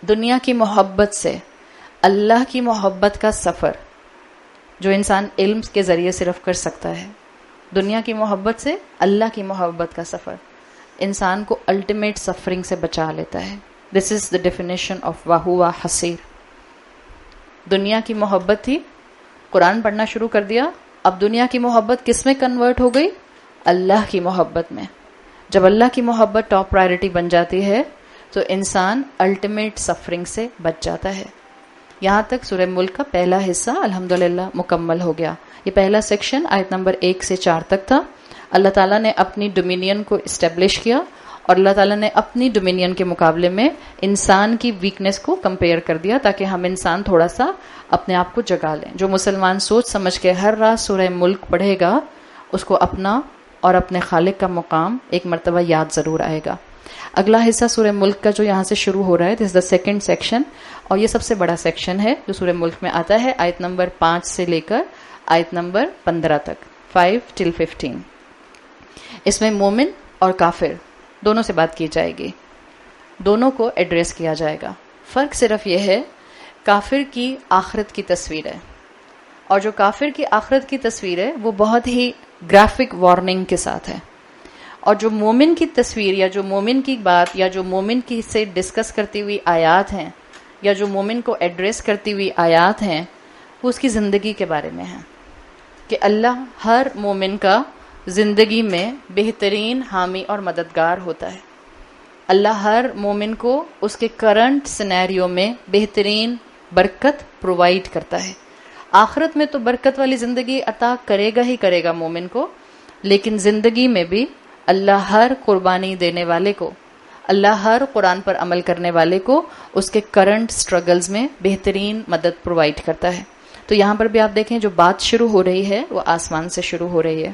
دنیا کی محبت سے اللہ کی محبت کا سفر جو انسان علم کے ذریعے صرف کر سکتا ہے، دنیا کی محبت سے اللہ کی محبت کا سفر انسان کو الٹیمیٹ سفرنگ سے بچا لیتا ہے. This is the definition of وَهُوَ حَسِيرٌ. دنیا کی محبت تھی، قرآن پڑھنا شروع کر دیا، اب دنیا کی محبت کس میں کنورٹ ہو گئی؟ اللہ کی محبت میں. جب اللہ کی محبت ٹاپ پرائرٹی بن جاتی ہے تو انسان الٹیمیٹ سفرنگ سے بچ جاتا ہے. یہاں تک سورہ ملک کا پہلا حصہ الحمدللہ مکمل ہو گیا. یہ پہلا سیکشن آیت نمبر 1 سے 4 تک تھا. اللہ تعالیٰ نے اپنی ڈومینین کو اسٹیبلش کیا اور اللہ تعالیٰ نے اپنی ڈومینین کے مقابلے میں انسان کی ویکنس کو کمپیئر کر دیا تاکہ ہم انسان تھوڑا سا اپنے آپ کو جگا لیں. جو مسلمان سوچ سمجھ کے ہر رات سورہ ملک پڑھے گا اس کو اپنا اور اپنے خالق کا مقام ایک مرتبہ یاد ضرور آئے گا. اگلا حصہ سورہ ملک کا جو یہاں سے شروع ہو رہا ہے، this is the second section, اور یہ سب سے بڑا سیکشن ہے جو سورہ ملک میں آتا ہے، آیت نمبر 5 سے لے کر آیت نمبر 15 تک، 5 till 15. اس میں مومن اور کافر دونوں سے بات کی جائے گی، دونوں کو ایڈریس کیا جائے گا. فرق صرف یہ ہے کافر کی آخرت کی تصویر ہے، اور جو کافر کی آخرت کی تصویر ہے وہ بہت ہی گرافک وارننگ کے ساتھ ہے، اور جو مومن کی تصویر یا جو مومن کی بات یا جو مومن کی سے ڈسکس کرتی ہوئی آیات ہیں یا جو مومن کو ایڈریس کرتی ہوئی آیات ہیں وہ اس کی زندگی کے بارے میں ہیں کہ اللہ ہر مومن کا زندگی میں بہترین حامی اور مددگار ہوتا ہے. اللہ ہر مومن کو اس کے کرنٹ سینیریو میں بہترین برکت پرووائڈ کرتا ہے. آخرت میں تو برکت والی زندگی عطا کرے گا ہی کرے گا مومن کو، لیکن زندگی میں بھی اللہ ہر قربانی دینے والے کو، اللہ ہر قرآن پر عمل کرنے والے کو اس کے کرنٹ سٹرگلز میں بہترین مدد پرووائڈ کرتا ہے. تو یہاں پر بھی آپ دیکھیں جو بات شروع ہو رہی ہے وہ آسمان سے شروع ہو رہی ہے.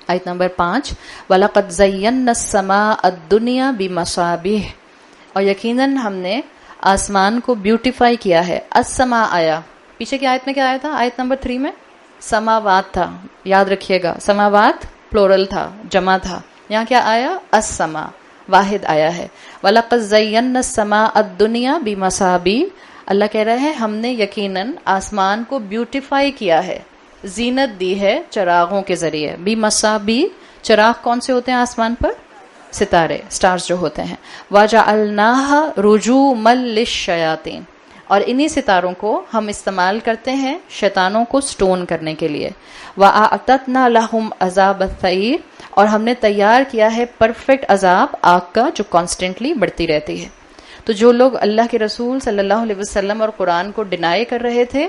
آیت نمبر 5 وَلَقَدْ زَيَّنَّا السَّمَاءَ الدُّنْيَا بِمَصَابِيحَ، اور یقیناً ہم نے آسمان کو بیوٹیفائی کیا ہے. السماء آیا، پیچھے کی آیت میں کیا آیا تھا؟ آیت نمبر 3 میں سماوات تھا، یاد رکھیے گا سماوات پلورل تھا، جمع تھا. یہاں کیا آیا؟ السماء، واحد آیا ہے. وَلَقَدْ زَيَّنَّا السَّمَاءَ الدُّنْيَا بِمَصَابِيحَ، اللہ کہہ رہا ہے ہم نے یقیناً آسمان کو بیوٹیفائی کیا ہے، زینت دی ہے چراغوں کے ذریعے. بِمَصَابِيحَ، چراغ کون سے ہوتے ہیں آسمان پر؟ ستارے، سٹارز جو ہوتے ہیں. وَجَعَلْنَاهَا رُجُومًا لِلشَّيَاطِينِ، اور انہی ستاروں کو ہم استعمال کرتے ہیں شیطانوں کو سٹون کرنے کے لیے. وَأَعْتَدْنَا لَهُمْ عَذَابَ السَّعِيرِ، اور ہم نے تیار کیا ہے پرفیکٹ عذاب، آگ کا جو کانسٹنٹلی بڑھتی رہتی ہے. تو جو لوگ اللہ کے رسول صلی اللہ علیہ وسلم اور قرآن کو ڈینائی کر رہے تھے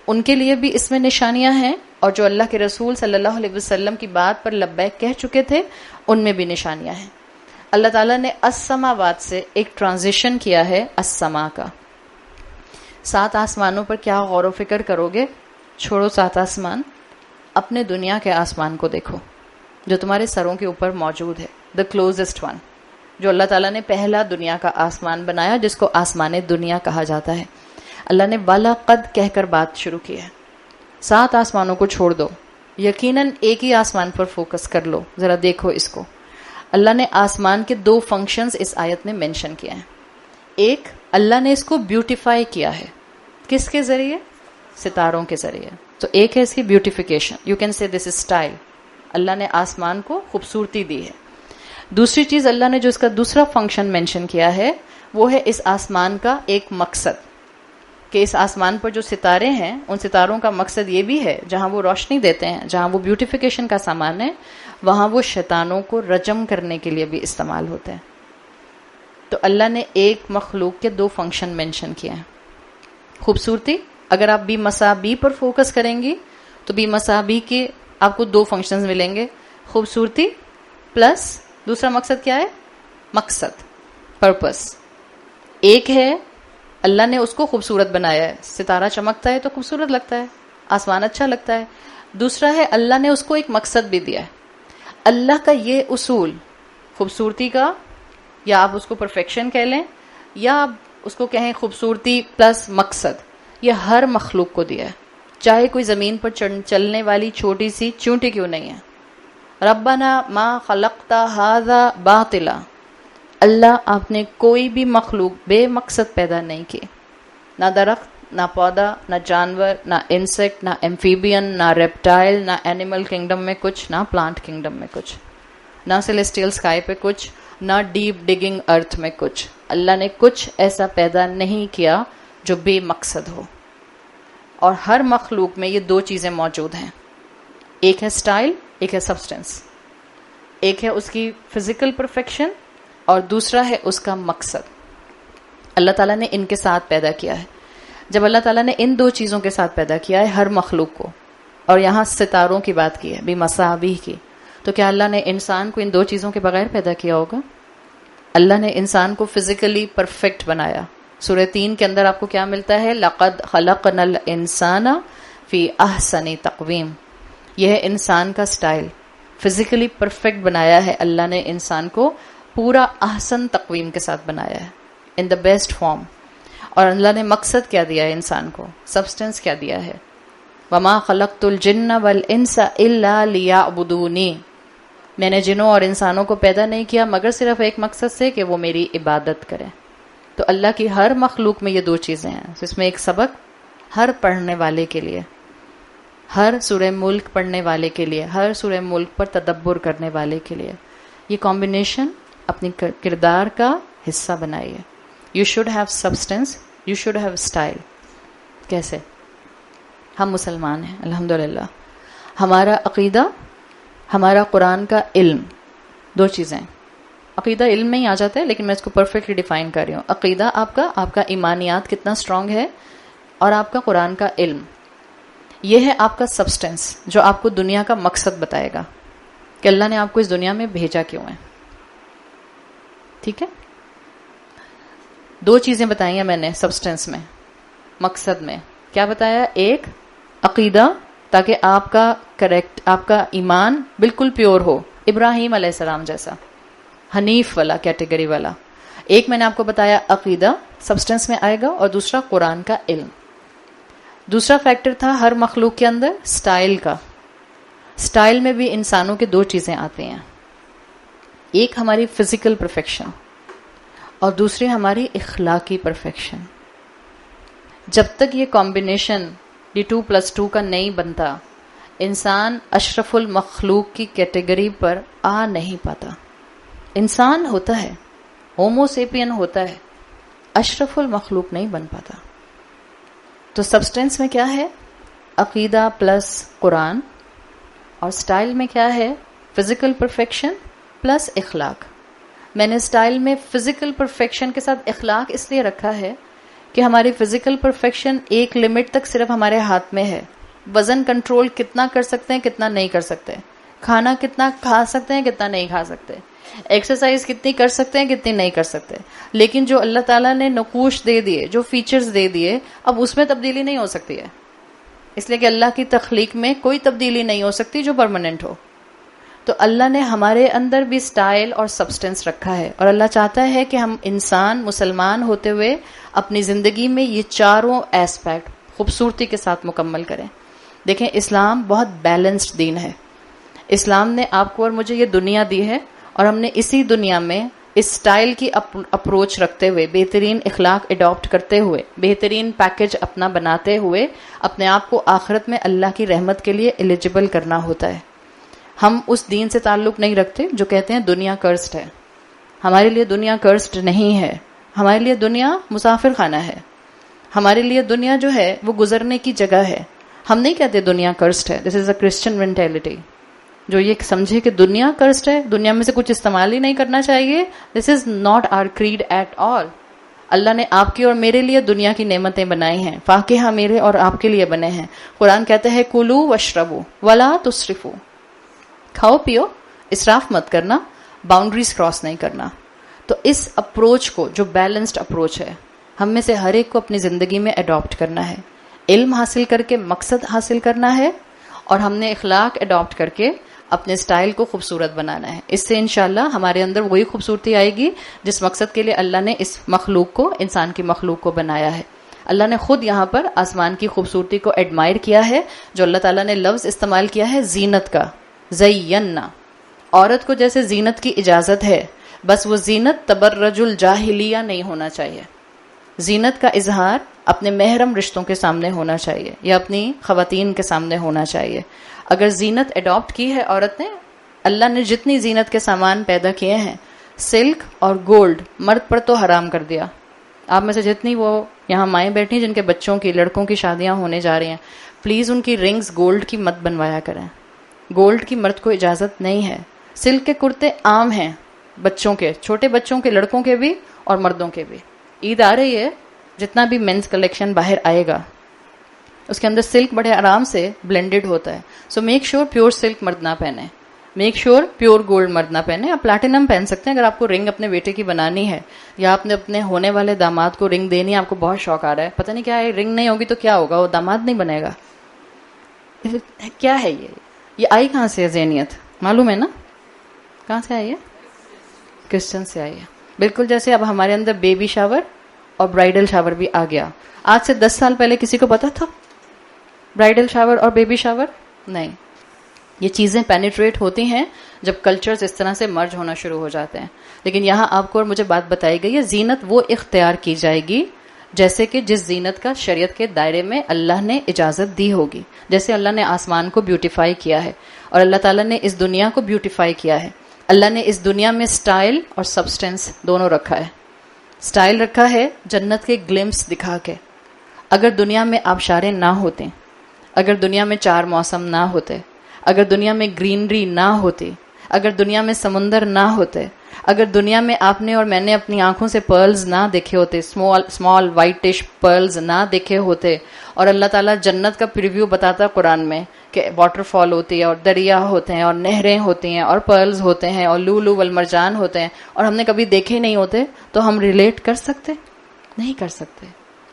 ان کے لیے بھی اس میں نشانیاں ہیں، اور جو اللہ کے رسول صلی اللہ علیہ وسلم کی بات پر لبیک کہہ چکے تھے ان میں بھی نشانیاں ہیں. اللہ تعالیٰ نے السماوات سے ایک ٹرانزیشن کیا ہے السما کا. 7 آسمانوں پر کیا غور و فکر کرو گے؟ چھوڑو 7 آسمان، اپنے دنیا کے آسمان کو دیکھو جو تمہارے سروں کے اوپر موجود ہے، دا کلوزسٹ ون، جو اللہ تعالیٰ نے پہلا دنیا کا آسمان بنایا جس کو آسمان دنیا کہا جاتا ہے. اللہ نے وَلَقَدْ کہہ کر بات شروع کی ہے. 7 آسمانوں کو چھوڑ دو، یقیناً ایک ہی آسمان پر فوکس کر لو. ذرا دیکھو اس کو. اللہ نے آسمان کے 2 فنکشنز اس آیت میں مینشن کیا ہیں. ایک، اللہ نے اس کو بیوٹیفائی کیا ہے، کس کے ذریعے؟ ستاروں کے ذریعے. تو ایک ہے اس کی beautification, you can say this is style. اللہ نے آسمان کو خوبصورتی دی ہے. دوسری چیز اللہ نے جو اس کا دوسرا فنکشن مینشن کیا ہے وہ ہے اس آسمان کا ایک مقصد، کہ اس آسمان پر جو ستارے ہیں ان ستاروں کا مقصد یہ بھی ہے جہاں وہ روشنی دیتے ہیں، جہاں وہ بیوٹیفیکیشن کا سامان ہے، وہاں وہ شیطانوں کو رجم کرنے کے لیے بھی استعمال ہوتے ہیں. تو اللہ نے ایک مخلوق کے دو فنکشن مینشن کیے ہیں. خوبصورتی، اگر آپ بی مسا بی پر فوکس کریں گی تو بی مسا بی کے آپ کو دو فنکشنز ملیں گے، خوبصورتی پلس دوسرا مقصد کیا ہے؟ مقصد، پرپس. ایک ہے اللہ نے اس کو خوبصورت بنایا ہے، ستارہ چمکتا ہے تو خوبصورت لگتا ہے، آسمان اچھا لگتا ہے. دوسرا ہے اللہ نے اس کو ایک مقصد بھی دیا ہے. اللہ کا یہ اصول خوبصورتی کا، یا آپ اس کو پرفیکشن کہہ لیں یا آپ اس کو کہیں خوبصورتی پلس مقصد، یہ ہر مخلوق کو دیا ہے، چاہے کوئی زمین پر چلنے والی چھوٹی سی چونٹی کیوں نہیں ہے. ربنا ما خلقت ھذا باطلا، اللہ آپ نے کوئی بھی مخلوق بے مقصد پیدا نہیں کی، نہ درخت، نہ پودا، نہ جانور، نہ انسیکٹ، نہ ایمفیبین، نہ ریپٹائل، نہ اینیمل کنگڈم میں کچھ، نہ پلانٹ کنگڈم میں کچھ، نہ سیلیسٹیل سکائی پہ کچھ، نہ ڈیپ ڈگنگ ارتھ میں کچھ. اللہ نے کچھ ایسا پیدا نہیں کیا جو بے مقصد ہو. اور ہر مخلوق میں یہ دو چیزیں موجود ہیں، ایک ہے سٹائل، ایک ہے سبسٹنس. ایک ہے اس کی فزیکل پرفیکشن اور دوسرا ہے اس کا مقصد. اللہ تعالیٰ نے ان کے ساتھ پیدا کیا ہے. جب اللہ تعالیٰ نے ان دو چیزوں کے ساتھ پیدا کیا ہے ہر مخلوق کو، اور یہاں ستاروں کی بات کی ہے بھی مسابیح کی، تو کیا اللہ نے انسان کو ان دو چیزوں کے بغیر پیدا کیا ہوگا؟ اللہ نے انسان کو فزیکلی پرفیکٹ بنایا. سورہ 3 کے اندر آپ کو کیا ملتا ہے؟ لقد خلقنا الانسان فی احسن تقویم. یہ ہے انسان کا سٹائل، فزیکلی پرفیکٹ بنایا ہے اللہ نے انسان کو، پورا احسن تقویم کے ساتھ بنایا ہے، ان دا بیسٹ فارم. اور اللہ نے مقصد کیا دیا ہے انسان کو، سبسٹنس کیا دیا ہے؟ وما خلقت الجن والانس الا لیعبدونی، میں نے جنوں اور انسانوں کو پیدا نہیں کیا مگر صرف ایک مقصد سے کہ وہ میری عبادت کریں. تو اللہ کی ہر مخلوق میں یہ دو چیزیں ہیں. اس میں ایک سبق ہر پڑھنے والے کے لیے، ہر سورہ ملک پڑھنے والے کے لیے، ہر سورہ ملک پر تدبر کرنے والے کے لیے، یہ کمبینیشن اپنی کردار کا حصہ بنائیے. You should have substance, you should have style. کیسے؟ ہم مسلمان ہیں الحمدللہ، ہمارا عقیدہ، ہمارا قرآن کا علم، دو چیزیں. عقیدہ علم میں ہی آ جاتا ہے لیکن میں اس کو پرفیکٹلی ڈیفائن کر رہی ہوں. عقیدہ آپ کا ایمانیات کتنا اسٹرانگ ہے، اور آپ کا قرآن کا علم، یہ ہے آپ کا سبسٹنس جو آپ کو دنیا کا مقصد بتائے گا کہ اللہ نے آپ کو اس دنیا میں بھیجا کیوں ہے. ٹھیک ہے؟ دو چیزیں بتائی ہیں میں نے سبسٹنس میں، مقصد میں. کیا بتایا؟ ایک عقیدہ، تاکہ آپ کا ایمان بالکل پیور ہو، ابراہیم علیہ السلام جیسا حنیف والا کیٹیگری والا. ایک میں نے آپ کو بتایا عقیدہ سبسٹنس میں آئے گا، اور دوسرا قرآن کا علم. دوسرا فیکٹر تھا ہر مخلوق کے اندر سٹائل کا. سٹائل میں بھی انسانوں کے دو چیزیں آتی ہیں، ایک ہماری فزیکل پرفیکشن اور دوسری ہماری اخلاقی پرفیکشن. جب تک یہ کمبینیشن D2+2 کا نہیں بنتا، انسان اشرف المخلوق کی کیٹیگری پر آ نہیں پاتا. انسان ہوتا ہے، ہومو سیپین ہوتا ہے، اشرف المخلوق نہیں بن پاتا. تو سبسٹنس میں کیا ہے؟ عقیدہ پلس قرآن، اور سٹائل میں کیا ہے؟ فزیکل پرفیکشن پلس اخلاق. میں نے سٹائل میں فزیکل پرفیکشن کے ساتھ اخلاق اس لیے رکھا ہے کہ ہماری فزیکل پرفیکشن ایک لمٹ تک صرف ہمارے ہاتھ میں ہے. وزن کنٹرول کتنا کر سکتے ہیں، کتنا نہیں کر سکتے، کھانا کتنا کھا سکتے ہیں، کتنا نہیں کھا سکتے، ایکسرسائز کتنی کر سکتے ہیں، کتنی نہیں کر سکتے. لیکن جو اللہ تعالیٰ نے نقوش دے دیے، جو فیچرز دے دیے، اب اس میں تبدیلی نہیں ہو سکتی ہے، اس لیے کہ اللہ کی تخلیق میں کوئی تبدیلی نہیں ہو سکتی جو پرماننٹ ہو. تو اللہ نے ہمارے اندر بھی سٹائل اور سبسٹنس رکھا ہے، اور اللہ چاہتا ہے کہ ہم انسان مسلمان ہوتے ہوئے اپنی زندگی میں یہ چاروں ایسپیکٹ خوبصورتی کے ساتھ مکمل کریں. دیکھیں اسلام بہت بیلنسڈ دین ہے. اسلام نے آپ کو اور مجھے یہ دنیا دی ہے، اور ہم نے اسی دنیا میں اس سٹائل کی اپروچ رکھتے ہوئے، بہترین اخلاق اڈاپٹ کرتے ہوئے، بہترین پیکج اپنا بناتے ہوئے اپنے آپ کو آخرت میں اللہ کی رحمت کے لیے ایلیجبل کرنا ہوتا ہے. ہم اس دین سے تعلق نہیں رکھتے جو کہتے ہیں دنیا کرسڈ ہے. ہمارے لیے دنیا کرسڈ نہیں ہے. ہمارے لیے دنیا مسافر خانہ ہے. ہمارے لیے دنیا جو ہے وہ گزرنے کی جگہ ہے. ہم نہیں کہتے دنیا کرسڈ ہے. This is a Christian mentality جو یہ سمجھے کہ دنیا کرسڈ ہے, دنیا میں سے کچھ استعمال ہی نہیں کرنا چاہیے. This is not our creed at all. اللہ نے آپ کی اور میرے لیے دنیا کی نعمتیں بنائی ہیں. فاکہہ میرے اور آپ کے لیے بنے ہیں. قرآن کہتا ہے کلو واشربو ولا تسرفو, کھاؤ پیو, اسراف مت کرنا, باؤنڈریز کراس نہیں کرنا. تو اس اپروچ کو, جو بیلنسڈ اپروچ ہے, ہم میں سے ہر ایک کو اپنی زندگی میں اڈاپٹ کرنا ہے. علم حاصل کر کے مقصد حاصل کرنا ہے, اور ہم نے اخلاق اڈاپٹ کر کے اپنے سٹائل کو خوبصورت بنانا ہے. اس سے انشاءاللہ ہمارے اندر وہی خوبصورتی آئے گی جس مقصد کے لیے اللہ نے اس مخلوق کو, انسان کی مخلوق کو بنایا ہے. اللہ نے خود یہاں پر آسمان کی خوبصورتی کو ایڈمائر کیا ہے. جو اللہ تعالیٰ نے لفظ استعمال کیا ہے زینت کا, زیننا, عورت کو جیسے زینت کی اجازت ہے, بس وہ زینت تبرج الجاہلیہ نہیں ہونا چاہیے. زینت کا اظہار اپنے محرم رشتوں کے سامنے ہونا چاہیے یا اپنی خواتین کے سامنے ہونا چاہیے. اگر زینت اڈاپٹ کی ہے عورت نے, اللہ نے جتنی زینت کے سامان پیدا کیے ہیں, سلک اور گولڈ مرد پر تو حرام کر دیا. آپ میں سے جتنی وہ یہاں مائیں بیٹھی جن کے بچوں کی, لڑکوں کی شادیاں ہونے جا رہی ہیں, پلیز ان کی رنگز گولڈ کی مت بنوایا کریں. گولڈ کی مرد کو اجازت نہیں ہے. سلک کے کرتے عام ہیں بچوں کے, چھوٹے بچوں کے, لڑکوں کے بھی اور مردوں کے بھی. عید آ رہی ہے, جتنا بھی مینس کلیکشن باہر آئے گا اس کے اندر سلک بڑے آرام سے بلینڈڈ ہوتا ہے. So make sure pure silk مرد نہ پہنے, میک شیور پیور گولڈ مرد نہ پہنے. آپ پلیٹینم پہن سکتے ہیں اگر آپ کو رنگ اپنے بیٹے کی بنانی ہے, یا آپ نے اپنے ہونے والے داماد کو رنگ دینی ہے, آپ کو بہت شوق آ رہا ہے, پتہ نہیں کیا ہے, رنگ نہیں ہوگی تو کیا ہوگا, وہ داماد نہیں بنے گا. کیا ہے یہ آئی کہاں سے ہے ذہنیت, معلوم ہے نا کہاں سے آئی ہے؟ کرسچن سے آئی ہے. بالکل جیسے اب ہمارے اندر بیبی شاور اور برائڈل شاور بھی آ گیا. آج سے 10 سال پہلے کسی کو پتا تھا برائڈل شاور اور بیبی شاور؟ نہیں. یہ چیزیں پینیٹریٹ ہوتی ہیں جب کلچرز اس طرح سے مرج ہونا شروع ہو جاتے ہیں. لیکن یہاں آپ کو اور مجھے بات بتائی گئی ہے, زینت وہ اختیار کی جائے گی جیسے کہ جس زینت کا شریعت کے دائرے میں اللہ نے اجازت دی ہوگی. جیسے اللہ نے آسمان کو بیوٹیفائی کیا ہے اور اللہ تعالیٰ نے اس دنیا کو بیوٹیفائی کیا ہے. اللہ نے اس دنیا میں سٹائل اور سبسٹنس دونوں رکھا ہے. سٹائل رکھا ہے جنت کے گلمپس دکھا کے. اگر دنیا میں آبشاریں نہ ہوتے, اگر دنیا میں 4 موسم نہ ہوتے, اگر دنیا میں گرینری نہ ہوتی, اگر دنیا میں سمندر نہ ہوتے, اگر دنیا میں آپ نے اور میں نے اپنی آنکھوں سے پرلز نہ دیکھے ہوتے, اسمال وائٹش پرلز نہ دیکھے ہوتے, اور اللہ تعالیٰ جنت کا پریویو بتاتا قرآن میں کہ واٹر فال ہوتی ہے اور دریا ہوتے ہیں اور نہریں ہوتی ہیں اور پرلز ہوتے ہیں اور لولو والمرجان ہوتے ہیں, اور ہم نے کبھی دیکھے نہیں ہوتے, تو ہم ریلیٹ کر سکتے نہیں کر سکتے.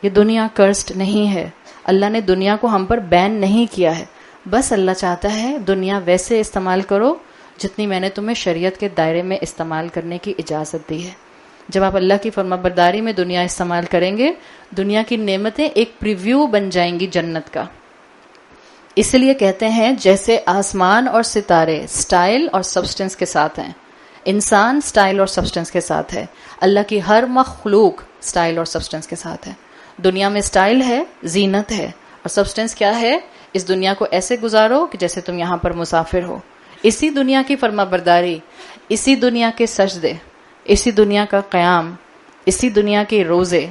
یہ دنیا کرسڈ نہیں ہے. اللہ نے دنیا کو ہم پر بین نہیں کیا ہے. بس اللہ چاہتا ہے دنیا ویسے استعمال کرو جتنی میں نے تمہیں شریعت کے دائرے میں استعمال کرنے کی اجازت دی ہے. جب آپ اللہ کی فرما برداری میں دنیا استعمال کریں گے, دنیا کی نعمتیں ایک پریویو بن جائیں گی جنت کا. اس لیے کہتے ہیں جیسے آسمان اور ستارے سٹائل اور سبسٹنس کے ساتھ ہیں, انسان سٹائل اور سبسٹنس کے ساتھ ہے, اللہ کی ہر مخلوق سٹائل اور سبسٹنس کے ساتھ ہے. دنیا میں سٹائل ہے, زینت ہے, اور سبسٹنس کیا ہے؟ اس دنیا کو ایسے گزارو کہ جیسے تم یہاں پر مسافر ہو. اسی دنیا کی فرما برداری, اسی دنیا کے سجدے, اسی دنیا کا قیام, اسی دنیا کے روزے,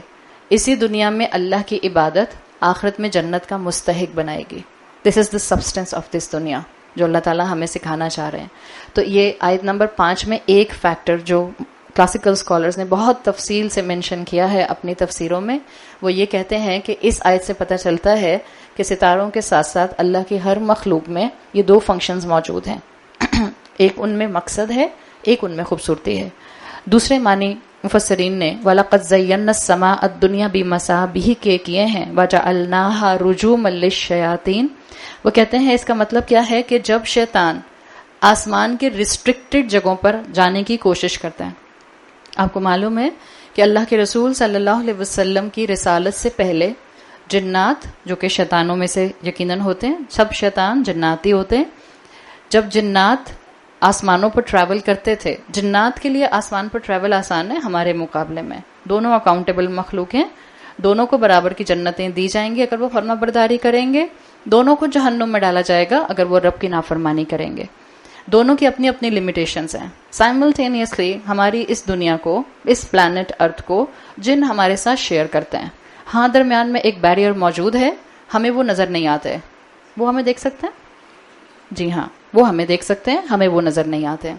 اسی دنیا میں اللہ کی عبادت آخرت میں جنت کا مستحق بنائے گی. دس از دا سبسٹنس آف دس دنیا جو اللہ تعالیٰ ہمیں سکھانا چاہ رہے ہیں. تو یہ آیت نمبر 5 میں ایک فیکٹر جو کلاسیکل اسکالرز نے بہت تفصیل سے مینشن کیا ہے اپنی تفسیروں میں, وہ یہ کہتے ہیں کہ اس آیت سے پتہ چلتا ہے کہ ستاروں کے ساتھ ساتھ اللہ کی ہر مخلوق میں یہ 2 فنکشنز موجود ہیں. ایک ان میں مقصد ہے, ایک ان میں خوبصورتی ہے. دوسرے معنی مفسرین نے وَلَقَدْ زَيَّنَّا السَّمَاءَ الدُّنْيَا بِمَصَابِيحَ کے کیے ہیں وَجَعَلْنَاهَا رُجُومًا لِلشَّيَاطِينَ. وہ کہتے ہیں اس کا مطلب کیا ہے کہ جب شیطان آسمان کے ریسٹرکٹڈ جگہوں پر جانے کی کوشش کرتا ہے. آپ کو معلوم ہے کہ اللہ کے رسول صلی اللہ علیہ وسلم کی رسالت سے پہلے جنات, جو کہ شیطانوں میں سے یقیناً ہوتے ہیں, سب شیطان جناتی ہوتے ہیں. جب جنات آسمانوں پر ٹریول کرتے تھے, جنات کے لیے آسمان پر ٹریول آسان ہے ہمارے مقابلے میں. دونوں اکاؤنٹیبل مخلوق ہیں, دونوں کو برابر کی جنتیں دی جائیں گی اگر وہ فرما برداری کریں گے, دونوں کو جہنم میں ڈالا جائے گا اگر وہ رب کی نافرمانی کریں گے. دونوں کی اپنی اپنی لمیٹیشنز ہیں. سائملٹینیسلی ہماری اس دنیا کو, اس پلانٹ ارتھ کو جن ہمارے ساتھ شیئر کرتے ہیں. ہاں درمیان میں ایک بیریئر موجود ہے, ہمیں وہ نظر نہیں آتے. وہ ہمیں دیکھ سکتے ہیں؟ جی ہاں, وہ ہمیں دیکھ سکتے ہیں, ہمیں وہ نظر نہیں آتے.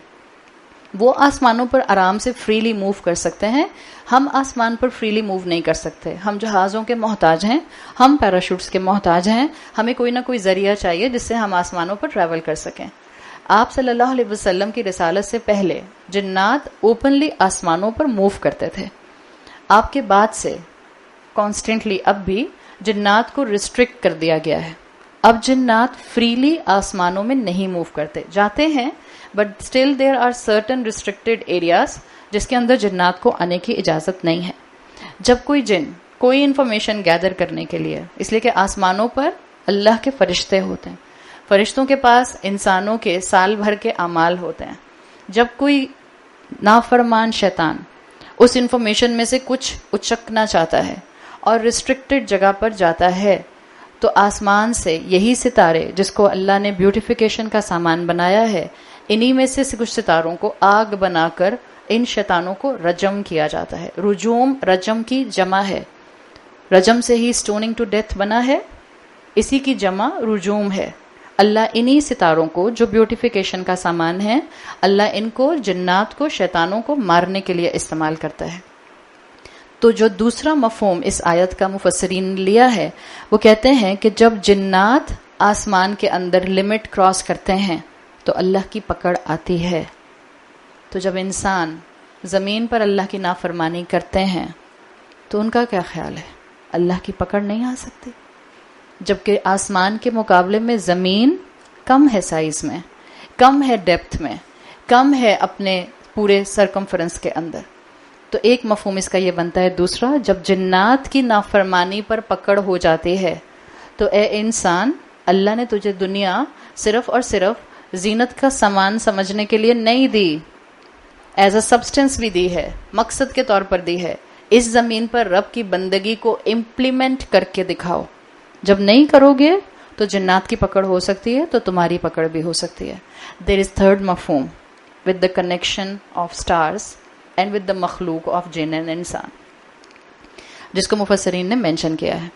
وہ آسمانوں پر آرام سے فریلی موو کر سکتے ہیں, ہم آسمان پر فریلی موو نہیں کر سکتے. ہم جہازوں کے محتاج ہیں, ہم پیراشوٹس کے محتاج ہیں, ہمیں کوئی نہ کوئی ذریعہ چاہیے جس سے ہم آسمانوں پر ٹریول کر سکیں. آپ صلی اللہ علیہ وسلم کی رسالت سے پہلے جنات اوپنلی آسمانوں پر موو کرتے تھے. آپ کے بعد سے کانسٹنٹلی اب بھی جنات کو ریسٹرکٹ کر دیا گیا ہے. اب جنات فریلی آسمانوں میں نہیں موو کرتے, جاتے ہیں but still there are certain restricted areas جس کے اندر جنات کو آنے کی اجازت نہیں ہے. جب کوئی جن کوئی انفارمیشن گیدر کرنے کے لیے, اس لیے کہ آسمانوں پر اللہ کے فرشتے ہوتے ہیں, فرشتوں کے پاس انسانوں کے سال بھر کے اعمال ہوتے ہیں. جب کوئی نافرمان شیطان اس انفارمیشن میں سے کچھ اچکنا چاہتا ہے اور ریسٹرکٹیڈ جگہ پر جاتا ہے, تو آسمان سے یہی ستارے جس کو اللہ نے بیوٹیفیکیشن کا سامان بنایا ہے, انہی میں سے کچھ ستاروں کو آگ بنا کر ان شیطانوں کو رجم کیا جاتا ہے. رجوم رجم کی جمع ہے, رجم سے ہی سٹوننگ ٹو ڈیتھ بنا ہے, اسی کی جمع رجوم ہے. اللہ انہی ستاروں کو جو بیوٹیفیکیشن کا سامان ہے, اللہ ان کو جنات کو شیطانوں کو مارنے کے لیے استعمال کرتا ہے. تو جو دوسرا مفہوم اس آیت کا مفسرین نے لیا ہے, وہ کہتے ہیں کہ جب جنات آسمان کے اندر لمٹ کراس کرتے ہیں تو اللہ کی پکڑ آتی ہے. تو جب انسان زمین پر اللہ کی نافرمانی کرتے ہیں تو ان کا کیا خیال ہے؟ اللہ کی پکڑ نہیں آ سکتی, جبکہ آسمان کے مقابلے میں زمین کم ہے سائز میں, کم ہے ڈیپتھ میں, کم ہے اپنے پورے سرکمفرنس کے اندر. تو ایک مفہوم اس کا یہ بنتا ہے. دوسرا, جب جنات کی نافرمانی پر پکڑ ہو جاتی ہے تو اے انسان, اللہ نے تجھے دنیا صرف اور صرف زینت کا سامان سمجھنے کے لیے نہیں دی, ایز اے سبسٹنس بھی دی ہے, مقصد کے طور پر دی ہے. اس زمین پر رب کی بندگی کو امپلیمنٹ کر کے دکھاؤ. جب نہیں کرو گے تو جنات کی پکڑ ہو سکتی ہے, تو تمہاری پکڑ بھی ہو سکتی ہے. دیر از تھرڈ مفہوم with the connection of stars and with the مخلوق آف جن اینڈ انسان, جس کو مفسرین نے مینشن کیا ہے.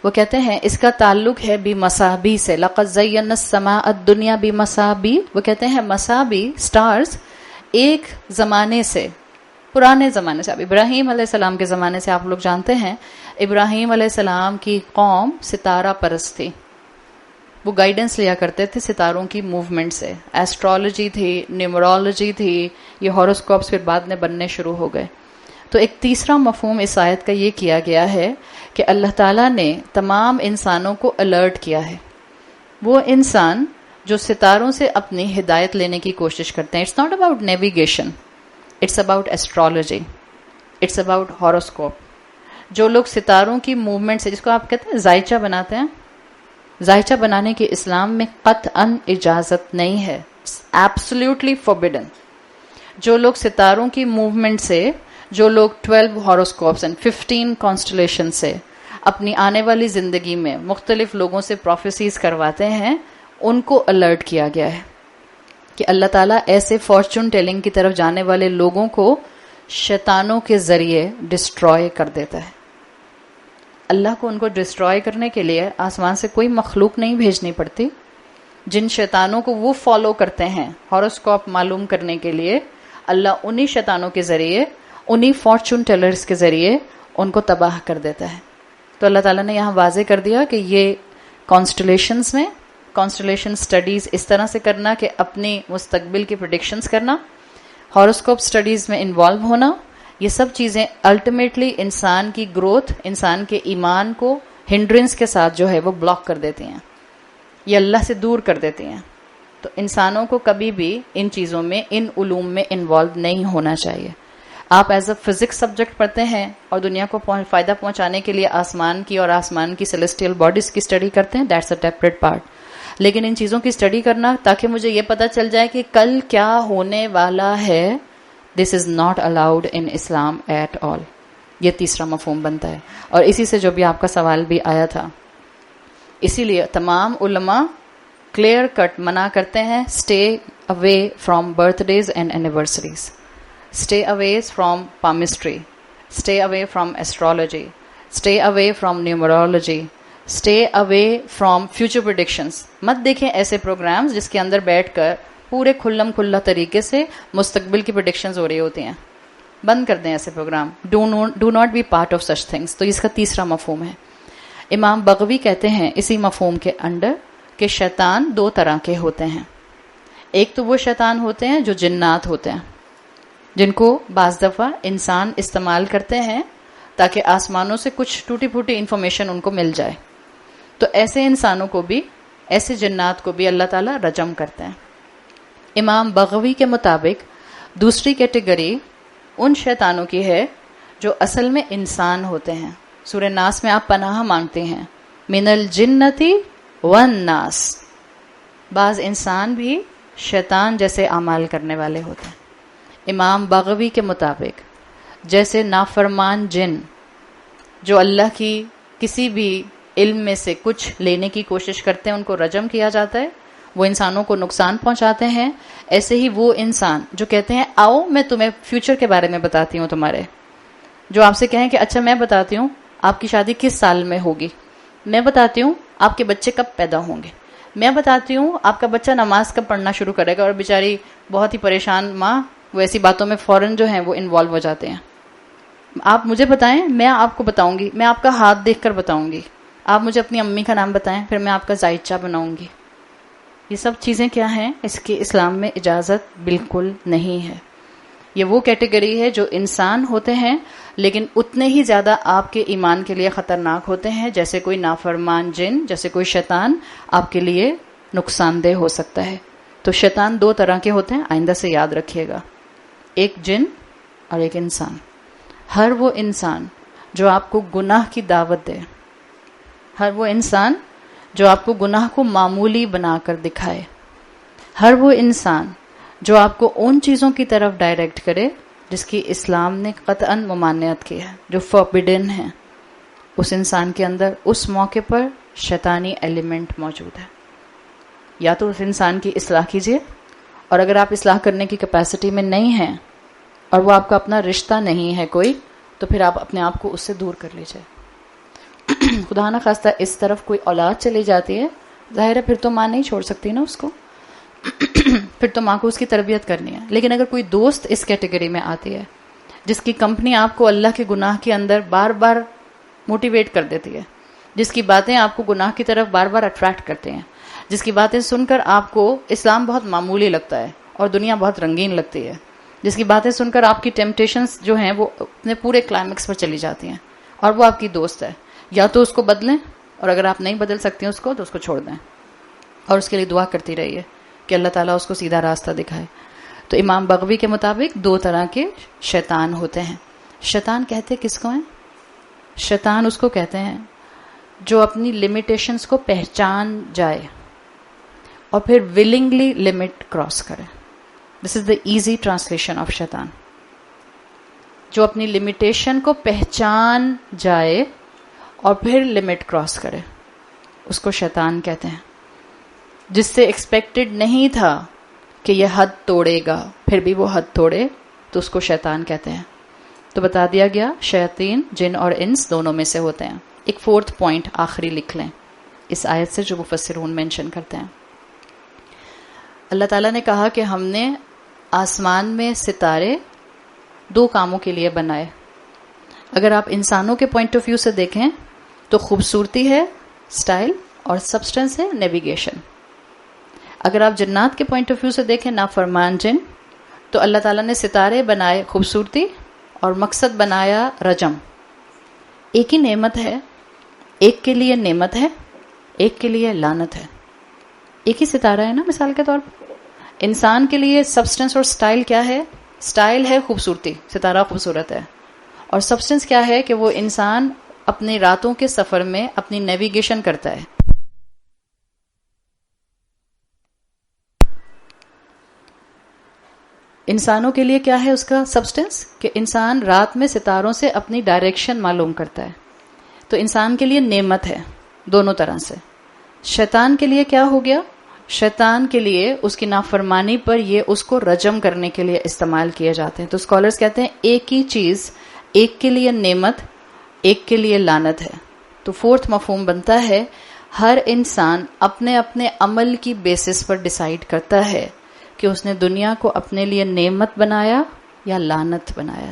وہ کہتے ہیں اس کا تعلق ہے بی مصابی سے. لقد زینا السماء الدنیا بی مصابی. وہ کہتے ہیں مصابی اسٹارز ایک زمانے سے, پرانے زمانے سے, اب ابراہیم علیہ السلام کے زمانے سے آپ لوگ جانتے ہیں ابراہیم علیہ السلام کی قوم ستارہ پرست تھی. وہ گائیڈنس لیا کرتے تھے ستاروں کی موومنٹ سے. ایسٹرولوجی تھی, نیمرولوجی تھی, یہ ہاروسکوپس پھر بعد میں بننے شروع ہو گئے. تو ایک تیسرا مفہوم اس آیت کا یہ کیا گیا ہے کہ اللہ تعالیٰ نے تمام انسانوں کو الرٹ کیا ہے. وہ انسان جو ستاروں سے اپنی ہدایت لینے کی کوشش کرتے ہیں, it's not about navigation, it's about astrology, it's about horoscope. جو لوگ ستاروں کی موومنٹ سے, جس کو آپ کہتے ہیں زائچہ بناتے ہیں, زائچہ بنانے کی اسلام میں قطعاً اجازت نہیں ہے, ایبسلیوٹلی فوربڈن. جو لوگ ستاروں کی موومنٹ سے, جو لوگ 12 ہاروسکوپس اینڈ 15 کانسٹلیشن سے اپنی آنے والی زندگی میں مختلف لوگوں سے پروفیسیز کرواتے ہیں, ان کو الرٹ کیا گیا ہے کہ اللہ تعالیٰ ایسے فارچون ٹیلنگ کی طرف جانے والے لوگوں کو شیطانوں کے ذریعے ڈسٹروائے کر دیتا ہے. اللہ کو ان کو ڈسٹروائے کرنے کے لیے آسمان سے کوئی مخلوق نہیں بھیجنی پڑتی. جن شیطانوں کو وہ فالو کرتے ہیں ہاروسکوپ معلوم کرنے کے لیے, اللہ انہی شیطانوں کے ذریعے, انہی فارچون ٹیلرز کے ذریعے ان کو تباہ کر دیتا ہے. تو اللہ تعالیٰ نے یہاں واضح کر دیا کہ یہ کانسٹلیشنز میں, کانسٹلیشن سٹڈیز اس طرح سے کرنا کہ اپنی مستقبل کی پریڈکشنز کرنا, ہاروسکوپ سٹڈیز میں انوالو ہونا, یہ سب چیزیں الٹیمیٹلی انسان کی گروتھ, انسان کے ایمان کو ہنڈرنس کے ساتھ جو ہے وہ بلاک کر دیتی ہیں, یہ اللہ سے دور کر دیتی ہیں. تو انسانوں کو کبھی بھی ان چیزوں میں, ان علوم میں انوالو نہیں ہونا چاہیے. آپ ایز اے فزکس سبجیکٹ پڑھتے ہیں اور دنیا کو فائدہ پہنچانے کے لیے آسمان کی اور آسمان کی سیلیسٹیل باڈیز کی اسٹڈی کرتے ہیں, دیٹس اے سیپریٹ پارٹ. لیکن ان چیزوں کی اسٹڈی کرنا تاکہ مجھے یہ پتہ چل جائے کہ کل کیا ہونے والا ہے, this is not allowed in Islam at all. یہ تیسرا مفہوم بنتا ہے. اور اسی سے جو بھی آپ کا سوال بھی آیا تھا, اسی لیے تمام علماء کلیئر کٹ منع کرتے ہیں stay away from birthdays and anniversaries. Stay away from palmistry. Stay away from astrology. Stay away from numerology. Stay away from future predictions. مت دیکھیں ایسے پروگرامز جس کے اندر بیٹھ کر پورے کھلم کھلا طریقے سے مستقبل کی پریڈکشنز ہو رہی ہوتی ہیں. بند کر دیں ایسے programme. Do not be part of such things. تو اس کا تیسرا مفہوم ہے. امام بغوی کہتے ہیں اسی مفہوم کے انڈر کہ شیطان دو طرح کے ہوتے ہیں. ایک تو وہ شیطان ہوتے ہیں جو جنات ہوتے ہیں، جن کو بعض دفعہ انسان استعمال کرتے ہیں تاکہ آسمانوں سے کچھ ٹوٹی پھوٹی انفارمیشن ان کو مل جائے. تو ایسے انسانوں کو بھی، ایسے جنات کو بھی اللہ تعالیٰ رجم کرتے ہیں. امام بغوی کے مطابق دوسری کیٹیگری ان شیطانوں کی ہے جو اصل میں انسان ہوتے ہیں. سورہ ناس میں آپ پناہ مانگتے ہیں من الجنتی والناس. بعض انسان بھی شیطان جیسے اعمال کرنے والے ہوتے ہیں. امام بغوی کے مطابق جیسے نافرمان جن جو اللہ کی کسی بھی علم میں سے کچھ لینے کی کوشش کرتے ہیں ان کو رجم کیا جاتا ہے، وہ انسانوں کو نقصان پہنچاتے ہیں. ایسے ہی وہ انسان جو کہتے ہیں آؤ میں تمہیں فیوچر کے بارے میں بتاتی ہوں، تمہارے جو آپ سے کہیں کہ اچھا میں بتاتی ہوں آپ کی شادی کس سال میں ہوگی، میں بتاتی ہوں آپ کے بچے کب پیدا ہوں گے، میں بتاتی ہوں آپ کا بچہ نماز کب پڑھنا شروع کرے گا. اور بیچاری بہت ہی پریشان ماں وہ ایسی باتوں میں فوراً جو ہیں وہ انوالو ہو جاتے ہیں. آپ مجھے بتائیں، میں آپ کو بتاؤں گی، میں آپ کا ہاتھ دیکھ کر بتاؤں گی. آپ مجھے اپنی امی کا نام بتائیں، پھر میں آپ کا ذائچہ بناؤں گی. یہ سب چیزیں کیا ہیں؟ اس کی اسلام میں اجازت بالکل نہیں ہے. یہ وہ کیٹیگری ہے جو انسان ہوتے ہیں لیکن اتنے ہی زیادہ آپ کے ایمان کے لیے خطرناک ہوتے ہیں جیسے کوئی نافرمان جن، جیسے کوئی شیطان آپ کے لیے نقصان دہ ہو سکتا ہے. تو شیطان دو طرح کے ہوتے ہیں، آئندہ سے یاد رکھیے گا، ایک جن اور ایک انسان. ہر وہ انسان جو آپ کو گناہ کی دعوت دے، ہر وہ انسان جو آپ کو گناہ کو معمولی بنا کر دکھائے، ہر وہ انسان جو آپ کو ان چیزوں کی طرف ڈائریکٹ کرے جس کی اسلام نے قطعاً ممانعت کی ہے، جو فوربیڈن ہے، اس انسان کے اندر اس موقع پر شیطانی ایلیمنٹ موجود ہے. یا تو اس انسان کی اصلاح کیجیے، اور اگر آپ اصلاح کرنے کی کیپیسٹی میں نہیں ہیں اور وہ آپ کا اپنا رشتہ نہیں ہے کوئی، تو پھر آپ اپنے آپ کو اس سے دور کر لیجیے. خدا نہ خواستہ اس طرف کوئی اولاد چلی جاتی ہے، ظاہر ہے پھر تو ماں نہیں چھوڑ سکتی نا اس کو، پھر تو ماں کو اس کی تربیت کرنی ہے. لیکن اگر کوئی دوست اس کیٹیگری میں آتی ہے جس کی کمپنی آپ کو اللہ کے گناہ کے اندر بار بار موٹیویٹ کر دیتی ہے، جس کی باتیں آپ کو گناہ کی طرف بار بار اٹریکٹ کرتے ہیں، جس کی باتیں سن کر آپ کو اسلام بہت معمولی لگتا ہے اور دنیا بہت رنگین لگتی ہے، جس کی باتیں سن کر آپ کی ٹیمپٹیشنز جو ہیں وہ اپنے پورے کلائمیکس پر چلی جاتی ہیں، اور وہ آپ کی دوست ہے، یا تو اس کو بدلیں، اور اگر آپ نہیں بدل سکتے اس کو تو اس کو چھوڑ دیں اور اس کے لیے دعا کرتی رہیے کہ اللہ تعالیٰ اس کو سیدھا راستہ دکھائے. تو امام بغوی کے مطابق دو طرح کے شیطان ہوتے ہیں. شیطان کہتے کس کو ہیں؟ شیطان اس کو کہتے ہیں جو اپنی لمیٹیشنز کو پہچان جائے اور پھر ولنگلی لمٹ کراس کرے. دس از دا ایزی ٹرانسلیشن آف شیطان. جو اپنی لمیٹیشن کو پہچان جائے اور پھر لمٹ کراس کرے، اس کو شیطان کہتے ہیں. جس سے ایکسپیکٹڈ نہیں تھا کہ یہ حد توڑے گا پھر بھی وہ حد توڑے تو اس کو شیطان کہتے ہیں. تو بتا دیا گیا شیاطین جن اور انس دونوں میں سے ہوتے ہیں. ایک فورتھ پوائنٹ آخری لکھ لیں اس آیت سے جو مفسرون مینشن کرتے ہیں. اللہ تعالیٰ نے کہا کہ ہم نے آسمان میں ستارے دو کاموں کے لیے بنائے. اگر آپ انسانوں کے پوائنٹ آف ویو سے دیکھیں تو خوبصورتی ہے سٹائل اور سبسٹنس ہے نیویگیشن. اگر آپ جنات کے پوائنٹ آف ویو سے دیکھیں نافرمان جن، تو اللہ تعالیٰ نے ستارے بنائے خوبصورتی اور مقصد بنایا رجم. ایک ہی نعمت ہے، ایک کے لیے نعمت ہے، ایک کے لیے لعنت ہے. ایک ہی ستارہ ہے نا. مثال کے طور پر انسان کے لیے سبسٹنس اور سٹائل کیا ہے؟ سٹائل ہے خوبصورتی، ستارہ خوبصورت ہے، اور سبسٹنس کیا ہے کہ وہ انسان اپنے راتوں کے سفر میں اپنی نیویگیشن کرتا ہے. انسانوں کے لیے کیا ہے اس کا سبسٹنس؟ کہ انسان رات میں ستاروں سے اپنی ڈائریکشن معلوم کرتا ہے. تو انسان کے لیے نعمت ہے دونوں طرح سے. شیطان کے لیے کیا ہو گیا؟ شیطان کے لیے اس کی نافرمانی پر یہ اس کو رجم کرنے کے لیے استعمال کیے جاتے ہیں. تو اسکالرز کہتے ہیں ایک ہی چیز ایک کے لیے نعمت ایک کے لیے لعنت ہے. تو فورتھ مفہوم بنتا ہے ہر انسان اپنے اپنے عمل کی بیسس پر ڈیسائیڈ کرتا ہے کہ اس نے دنیا کو اپنے لیے نعمت بنایا یا لعنت بنایا.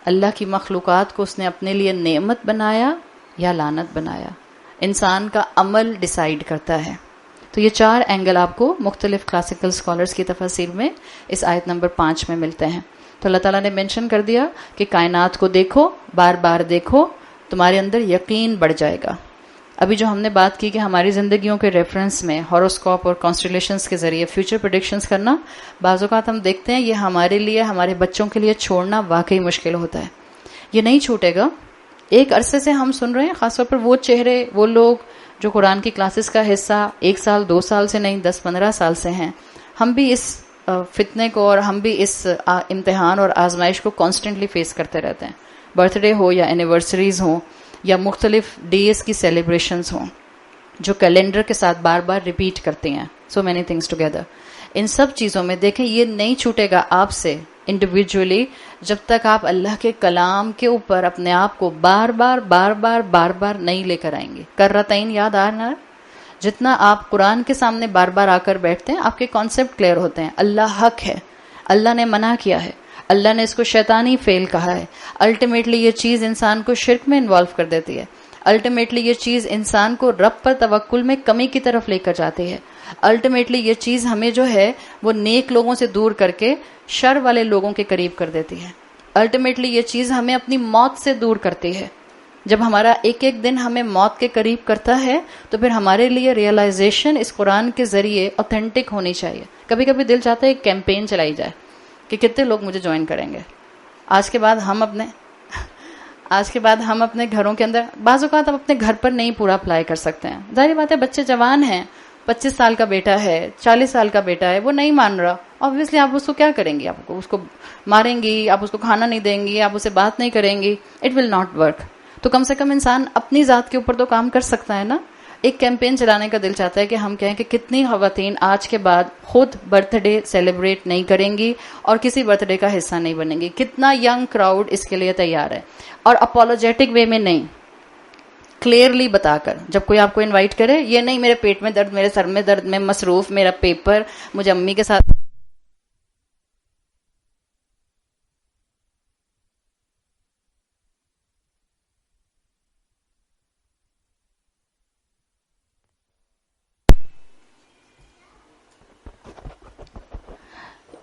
اللہ کی مخلوقات کو اس نے اپنے لیے نعمت بنایا یا لعنت بنایا. انسان کا عمل ڈیسائیڈ کرتا ہے. تو یہ 4 اینگل آپ کو مختلف کلاسیکل اسکالرز کی تفاسیر میں اس آیت نمبر 5 میں ملتے ہیں. تو اللہ تعالیٰ نے مینشن کر دیا کہ کائنات کو دیکھو، بار بار دیکھو، تمہارے اندر یقین بڑھ جائے گا. ابھی جو ہم نے بات کی کہ ہماری زندگیوں کے ریفرنس میں ہاروسکوپ اور کانسٹیلیشنز کے ذریعے فیوچر پریڈکشنز کرنا، بعض اوقات ہم دیکھتے ہیں یہ ہمارے لیے، ہمارے بچوں کے لیے چھوڑنا واقعی مشکل ہوتا ہے. یہ نہیں چھوٹے گا. ایک عرصے سے ہم سن رہے ہیں، خاص طور پر وہ چہرے، وہ لوگ جو قرآن کی کلاسز کا حصہ 1 سال 2 سال سے نہیں 10-15 سال سے ہیں. ہم بھی اس فتنے کو اور ہم بھی اس امتحان اور آزمائش کو کانسٹنٹلی فیس کرتے رہتے ہیں. برتھ ڈے ہو یا اینیورسریز ہوں یا مختلف ڈیز کی سیلیبریشنز ہوں جو کیلنڈر کے ساتھ بار بار ریپیٹ کرتے ہیں. So many things together. ان سب چیزوں میں دیکھیں یہ نہیں چھوٹے گا آپ سے انڈیویجولی جب تک آپ اللہ کے کلام کے اوپر اپنے آپ کو بار بار نہیں لے کر آئیں گے. کرتین یاد آنا، جتنا آپ قرآن کے سامنے بار بار آ کر بیٹھتے ہیں آپ کے کانسیپٹ کلیئر ہوتے ہیں. اللہ حق ہے، اللہ نے منع کیا ہے، اللہ نے اس کو شیطانی فعل کہا ہے. الٹیمیٹلی یہ چیز انسان کو شرک میں انوالو کر دیتی ہے. الٹیمیٹلی یہ چیز انسان کو رب پر توکل میں کمی کی طرف لے کر جاتی ہے. الٹیمیٹلی یہ چیز ہمیں جو ہے وہ نیک لوگوں سے دور کر کے شر والے لوگوں کے قریب کر دیتی ہے. الٹیمیٹلی یہ چیز ہمیں اپنی موت سے دور کرتی ہے. جب ہمارا ایک ایک دن ہمیں موت کے قریب کرتا ہے تو پھر ہمارے لیے ریئلائزیشن اس قرآن کے ذریعے اوتھینٹک ہونی چاہیے. کبھی کبھی دل چاہتا ہے ایک کیمپین چلائی جائے کہ کتنے لوگ مجھے جوائن کریں گے. آج کے بعد ہم اپنے گھروں کے اندر، بعض اوقات ہم اپنے گھر پر نہیں پورا اپلائی کر سکتے ہیں. ظاہر بات ہے بچے جوان ہیں، 25 سال کا بیٹا ہے، 40 سال کا بیٹا ہے، وہ نہیں مان رہا. obviously آپ اس کو کیا کریں گی؟ آپ اس کو ماریں گی، آپ اس کو کھانا نہیں دیں گی، آپ اسے بات نہیں کریں گی. It will not work. تو کم سے کم انسان اپنی ذات کے اوپر تو کام کر سکتا ہے نا. ایک کیمپین چلانے کا دل چاہتا ہے کہ ہم کہیں کہ کتنی خواتین آج کے بعد خود برتھ ڈے سیلیبریٹ نہیں کریں گی اور کسی برتھ ڈے کا حصہ نہیں بنیں گی. کتنا ینگ کراؤڈ اس کے لیے تیار ہے. اور اپولوجیٹک وے میں نہیں، کلیئرلی بتا کر. جب کوئی آپ کو انوائٹ کرے، یہ نہیں میرے پیٹ میں درد، میرے سر میں درد، میں مصروف، میرا پیپر، مجھے امی کے ساتھ.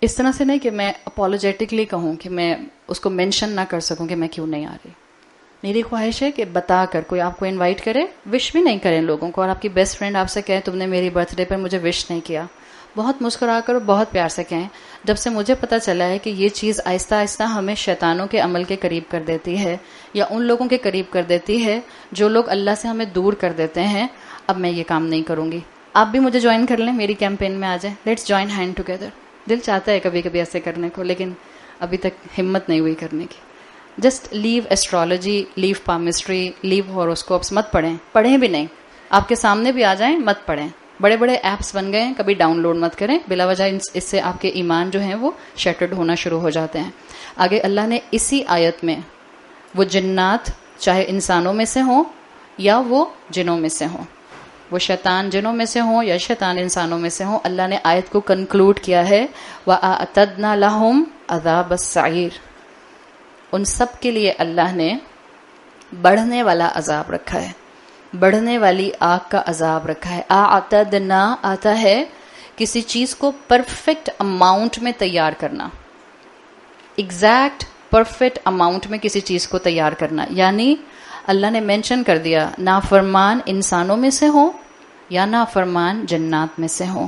اس طرح سے نہیں کہ میں اپولوجیٹکلی کہوں کہ میں اس کو مینشن نہ کر سکوں کہ میں کیوں نہیں آ رہی. میری خواہش ہے کہ بتا کر کوئی آپ کو انوائٹ کرے، وش بھی نہیں کریں لوگوں کو، اور آپ کی بیسٹ فرینڈ آپ سے کہے تم نے میری برتھ ڈے پر مجھے وش نہیں کیا، بہت مسکرا کر اور بہت پیار سے کہیں. جب سے مجھے پتا چلا ہے کہ یہ چیز آہستہ آہستہ ہمیں شیطانوں کے عمل کے قریب کر دیتی ہے یا ان لوگوں کے قریب کر دیتی ہے جو لوگ اللہ سے ہمیں دور کر دیتے ہیں، اب میں یہ کام نہیں کروں گی. آپ بھی مجھے جوائن کر لیں، میری کیمپین میں آ جائیں. Let's join hand together. دل چاہتا ہے کبھی کبھی ایسے کرنے کو، لیکن ابھی تک ہمت نہیں ہوئی کرنے کی. جسٹ لیو ایسٹرالوجی، لیو پامسٹری، لیو ہاروسکوپس. مت پڑھیں بھی نہیں. آپ کے سامنے بھی آ جائیں، مت پڑھیں. بڑے بڑے ایپس بن گئے ہیں، کبھی ڈاؤن لوڈ مت کریں بلا وجہ. اس سے آپ کے ایمان جو ہیں وہ شیٹرڈ ہونا شروع ہو جاتے ہیں. آگے اللہ نے اسی آیت میں وہ جنات، چاہے انسانوں میں سے ہوں یا وہ جنوں میں سے ہوں، وہ شیطان جنوں میں سے ہوں یا شیطان انسانوں میں سے ہوں، اللہ نے آیت کو کنکلوڈ کیا ہے وَأَعْتَدْنَا لَهُمْ عَذَابَ السَّعِيرِ. ان سب کے لیے اللہ نے بڑھنے والا عذاب رکھا ہے، بڑھنے والی آگ کا عذاب رکھا ہے. اعتدنا آتا ہے کسی چیز کو پرفیکٹ اماؤنٹ میں تیار کرنا، ایگزیکٹ پرفیکٹ اماؤنٹ میں کسی چیز کو تیار کرنا. یعنی اللہ نے مینشن کر دیا نافرمان انسانوں میں سے ہوں یا نافرمان جنات میں سے ہوں.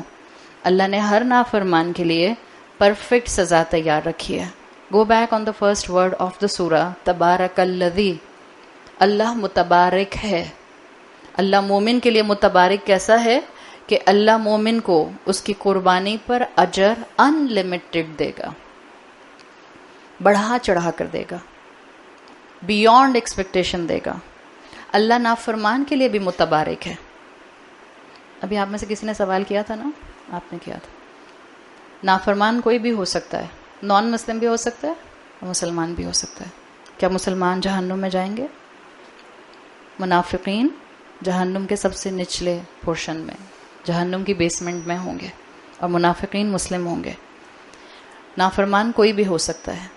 اللہ نے ہر نافرمان کے لیے پرفیکٹ سزا تیار رکھی ہے. Go back on the first word of the سورہ، تبارک الذی. اللہ متبارک ہے. اللہ مومن کے لیے متبارک کیسا ہے کہ اللہ مومن کو اس کی قربانی پر اجر ان لمیٹڈ دے گا، بڑھا چڑھا کر دے گا، بیونڈ ایکسپیکٹیشن دے گا. اللہ نافرمان کے لیے بھی متبارک ہے. ابھی آپ میں سے کسی نے سوال کیا تھا نا، آپ نے کیا تھا. نافرمان کوئی بھی ہو سکتا ہے، نان مسلم بھی ہو سکتا ہے اور مسلمان بھی ہو سکتا ہے. کیا مسلمان جہنم میں جائیں گے؟ منافقین جہنم کے سب سے نچلے پورشن میں، جہنم کی بیسمنٹ میں ہوں گے، اور منافقین مسلم ہوں گے. نافرمان کوئی بھی ہو سکتا ہے.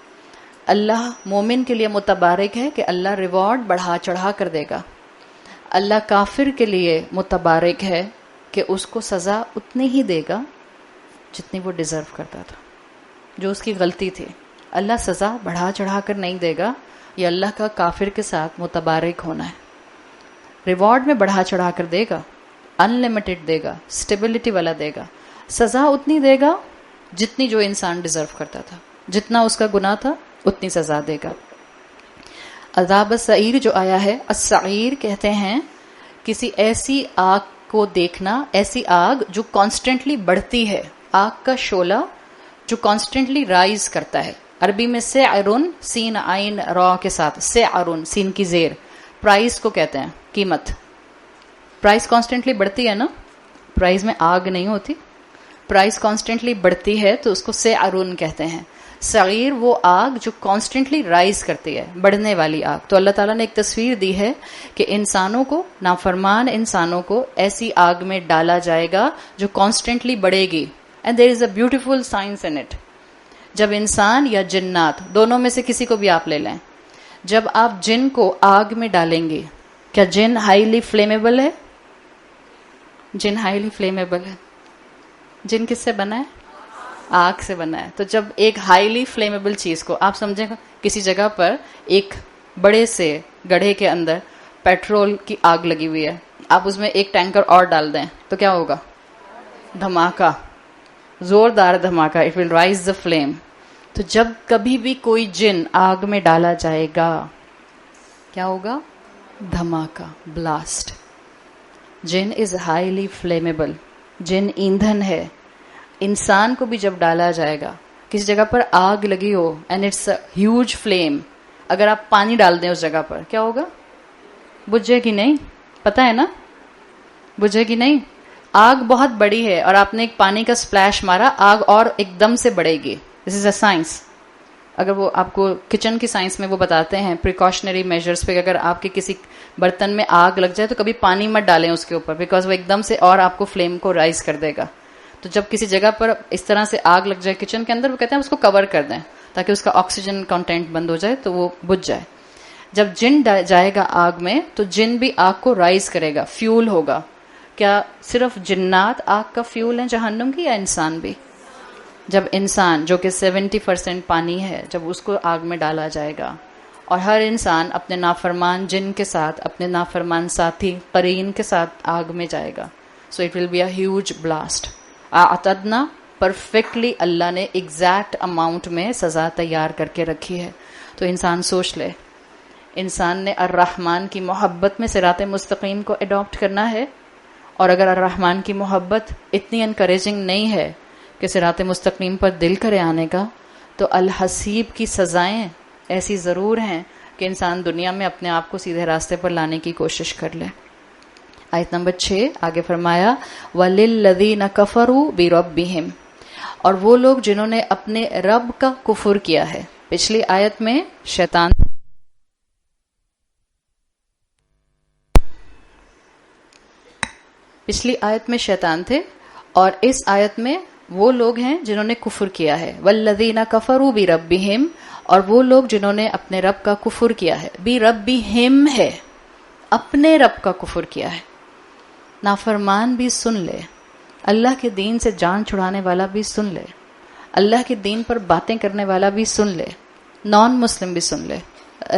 اللہ مومن کے لیے متبارک ہے کہ اللہ ریوارڈ بڑھا چڑھا کر دے گا. اللہ کافر کے لیے متبارک ہے کہ اس کو سزا اتنی ہی دے گا جتنی وہ ڈیزرو کرتا تھا، جو اس کی غلطی تھی. اللہ سزا بڑھا چڑھا کر نہیں دے گا. یہ اللہ کا کافر کے ساتھ متبارک ہونا ہے. ریوارڈ میں بڑھا چڑھا کر دے گا، ان لمیٹڈ دے گا، اسٹیبلٹی والا دے گا. سزا اتنی دے گا جتنی جو انسان ڈیزرو کرتا تھا، جتنا اس کا گناہ تھا اتنی سزا دے گا. عذاب السعیر جو آیا ہے، السعیر کہتے ہیں کسی ایسی آگ کو دیکھنا، ایسی آگ جو کانسٹنٹلی بڑھتی ہے، آگ کا شعلہ جو کانسٹنٹلی رائز کرتا ہے. عربی میں سعرن، سین عین را کے ساتھ، سعرن سین کی زیر، پرائز کو کہتے ہیں قیمت. پرائز کانسٹنٹلی بڑھتی ہے نا، پرائز میں آگ نہیں ہوتی، پرائز کانسٹنٹلی بڑھتی ہے تو اس کو سعرن کہتے ہیں. صغیر وہ آگ جو کانسٹنٹلی رائز کرتی ہے، بڑھنے والی آگ. تو اللہ تعالیٰ نے ایک تصویر دی ہے کہ انسانوں کو، نافرمان انسانوں کو ایسی آگ میں ڈالا جائے گا جو کانسٹنٹلی بڑھے گی. And there is a beautiful science in it. جب انسان یا جنات، دونوں میں سے کسی کو بھی آپ لے لیں، جب آپ جن کو آگ میں ڈالیں گے، کیا جن ہائیلی فلیمیبل ہے؟ جن ہائیلی فلیمیبل ہے. جن کس سے بنا ہے؟ آگ سے بنا ہے. تو جب ایک ہائیلی فلیمیبل چیز کو آپ سمجھیں گا، کسی جگہ پر ایک بڑے سے گڑھے کے اندر پیٹرول کی آگ لگی ہوئی ہے، آپ اس میں ایک ٹینکر اور ڈال دیں تو کیا ہوگا؟ دھماکہ، زوردار دھماکہ. It will rise the flame. تو جب کبھی بھی کوئی جن آگ میں ڈالا جائے گا کیا ہوگا؟ دھماکہ، بلاسٹ. جن از ہائیلی فلیمیبل. جن ایندھن ہے. انسان کو بھی جب ڈالا جائے گا، کسی جگہ پر آگ لگی ہو and it's a huge flame, اگر آپ پانی ڈال دیں اس جگہ پر کیا ہوگا؟ بجھے گی نہیں. پتا ہے نا بجھے گی نہیں. آگ بہت بڑی ہے اور آپ نے ایک پانی کا سپلیش مارا، آگ اور ایک دم سے بڑھے گی. دس از اے سائنس. اگر وہ آپ کو کچن کی سائنس میں وہ بتاتے ہیں پریکاشنری میجرز پہ، اگر آپ کے کسی برتن میں آگ لگ جائے تو کبھی پانی مت ڈالیں اس کے اوپر، بیکاز وہ ایک دم سے اور آپ کو فلیم کو رائز کر دے گا. تو جب کسی جگہ پر اس طرح سے آگ لگ جائے کچن کے اندر، وہ کہتے ہیں اس کو کور کر دیں تاکہ اس کا آکسیجن کنٹینٹ بند ہو جائے تو وہ بجھ جائے. جب جن جائے گا آگ میں تو جن بھی آگ کو رائز کرے گا، فیول ہوگا. کیا صرف جنات آگ کا فیول ہیں جہنم کی، یا انسان بھی؟ جب انسان جو کہ 70% پانی ہے، جب اس کو آگ میں ڈالا جائے گا اور ہر انسان اپنے نافرمان جن کے ساتھ، اپنے نافرمان ساتھی قرین کے ساتھ آگ میں جائے گا، so it will be a huge blast. اعتدنا پرفیکٹلی اللہ نے ایگزیکٹ اماؤنٹ میں سزا تیار کر کے رکھی ہے. تو انسان سوچ لے، انسان نے الرحمن کی محبت میں صراط مستقیم کو اڈاپٹ کرنا ہے، اور اگر الرحمن کی محبت اتنی انکریجنگ نہیں ہے کہ صراط مستقیم پر دل کرے آنے کا، تو الحسیب کی سزائیں ایسی ضرور ہیں کہ انسان دنیا میں اپنے آپ کو سیدھے راستے پر لانے کی کوشش کر لے. آیت نمبر 6 آگے فرمایا وَلِلَّذِينَ كَفَرُوا بِرَبِّهِمْ، اور وہ لوگ جنہوں نے اپنے رب کا کفر کیا ہے. پچھلی آیت میں شیطان تھے، اور اس آیت میں وہ لوگ ہیں جنہوں نے کفر کیا ہے. وَالَّذِينَ كَفَرُوا بِرَبِّهِمْ، اور وہ لوگ جنہوں نے اپنے رب کا کفر کیا ہے. بِرَبِّهِمْ ہے، اپنے رب کا کفر کیا ہے. نافرمان بھی سن لے، اللہ کے دین سے جان چھڑانے والا بھی سن لے، اللہ کے دین پر باتیں کرنے والا بھی سن لے، نان مسلم بھی سن لے.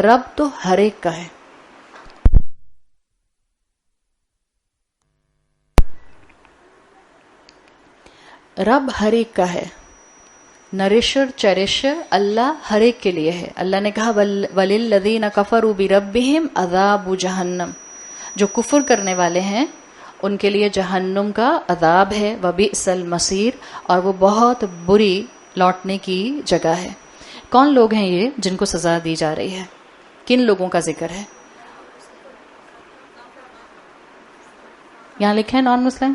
رب تو ہر ایک کا ہے. رب ہر ایک کا ہے. نرشر چیریشر اللہ ہر ایک کے لیے ہے. اللہ نے کہا وَلِلَّذِينَ كَفَرُوا بِرَبِّهِمْ عَذَابُ جَهَنَّمْ، جو کفر کرنے والے ہیں ان کے لیے جہنم کا عذاب ہے. وَبِئْسَ الْمَصِيرُ، اور وہ بہت بری لوٹنے کی جگہ ہے. کون لوگ ہیں یہ جن کو سزا دی جا رہی ہے؟ کن لوگوں کا ذکر ہے؟ یہاں لکھے ہیں نان مسلم.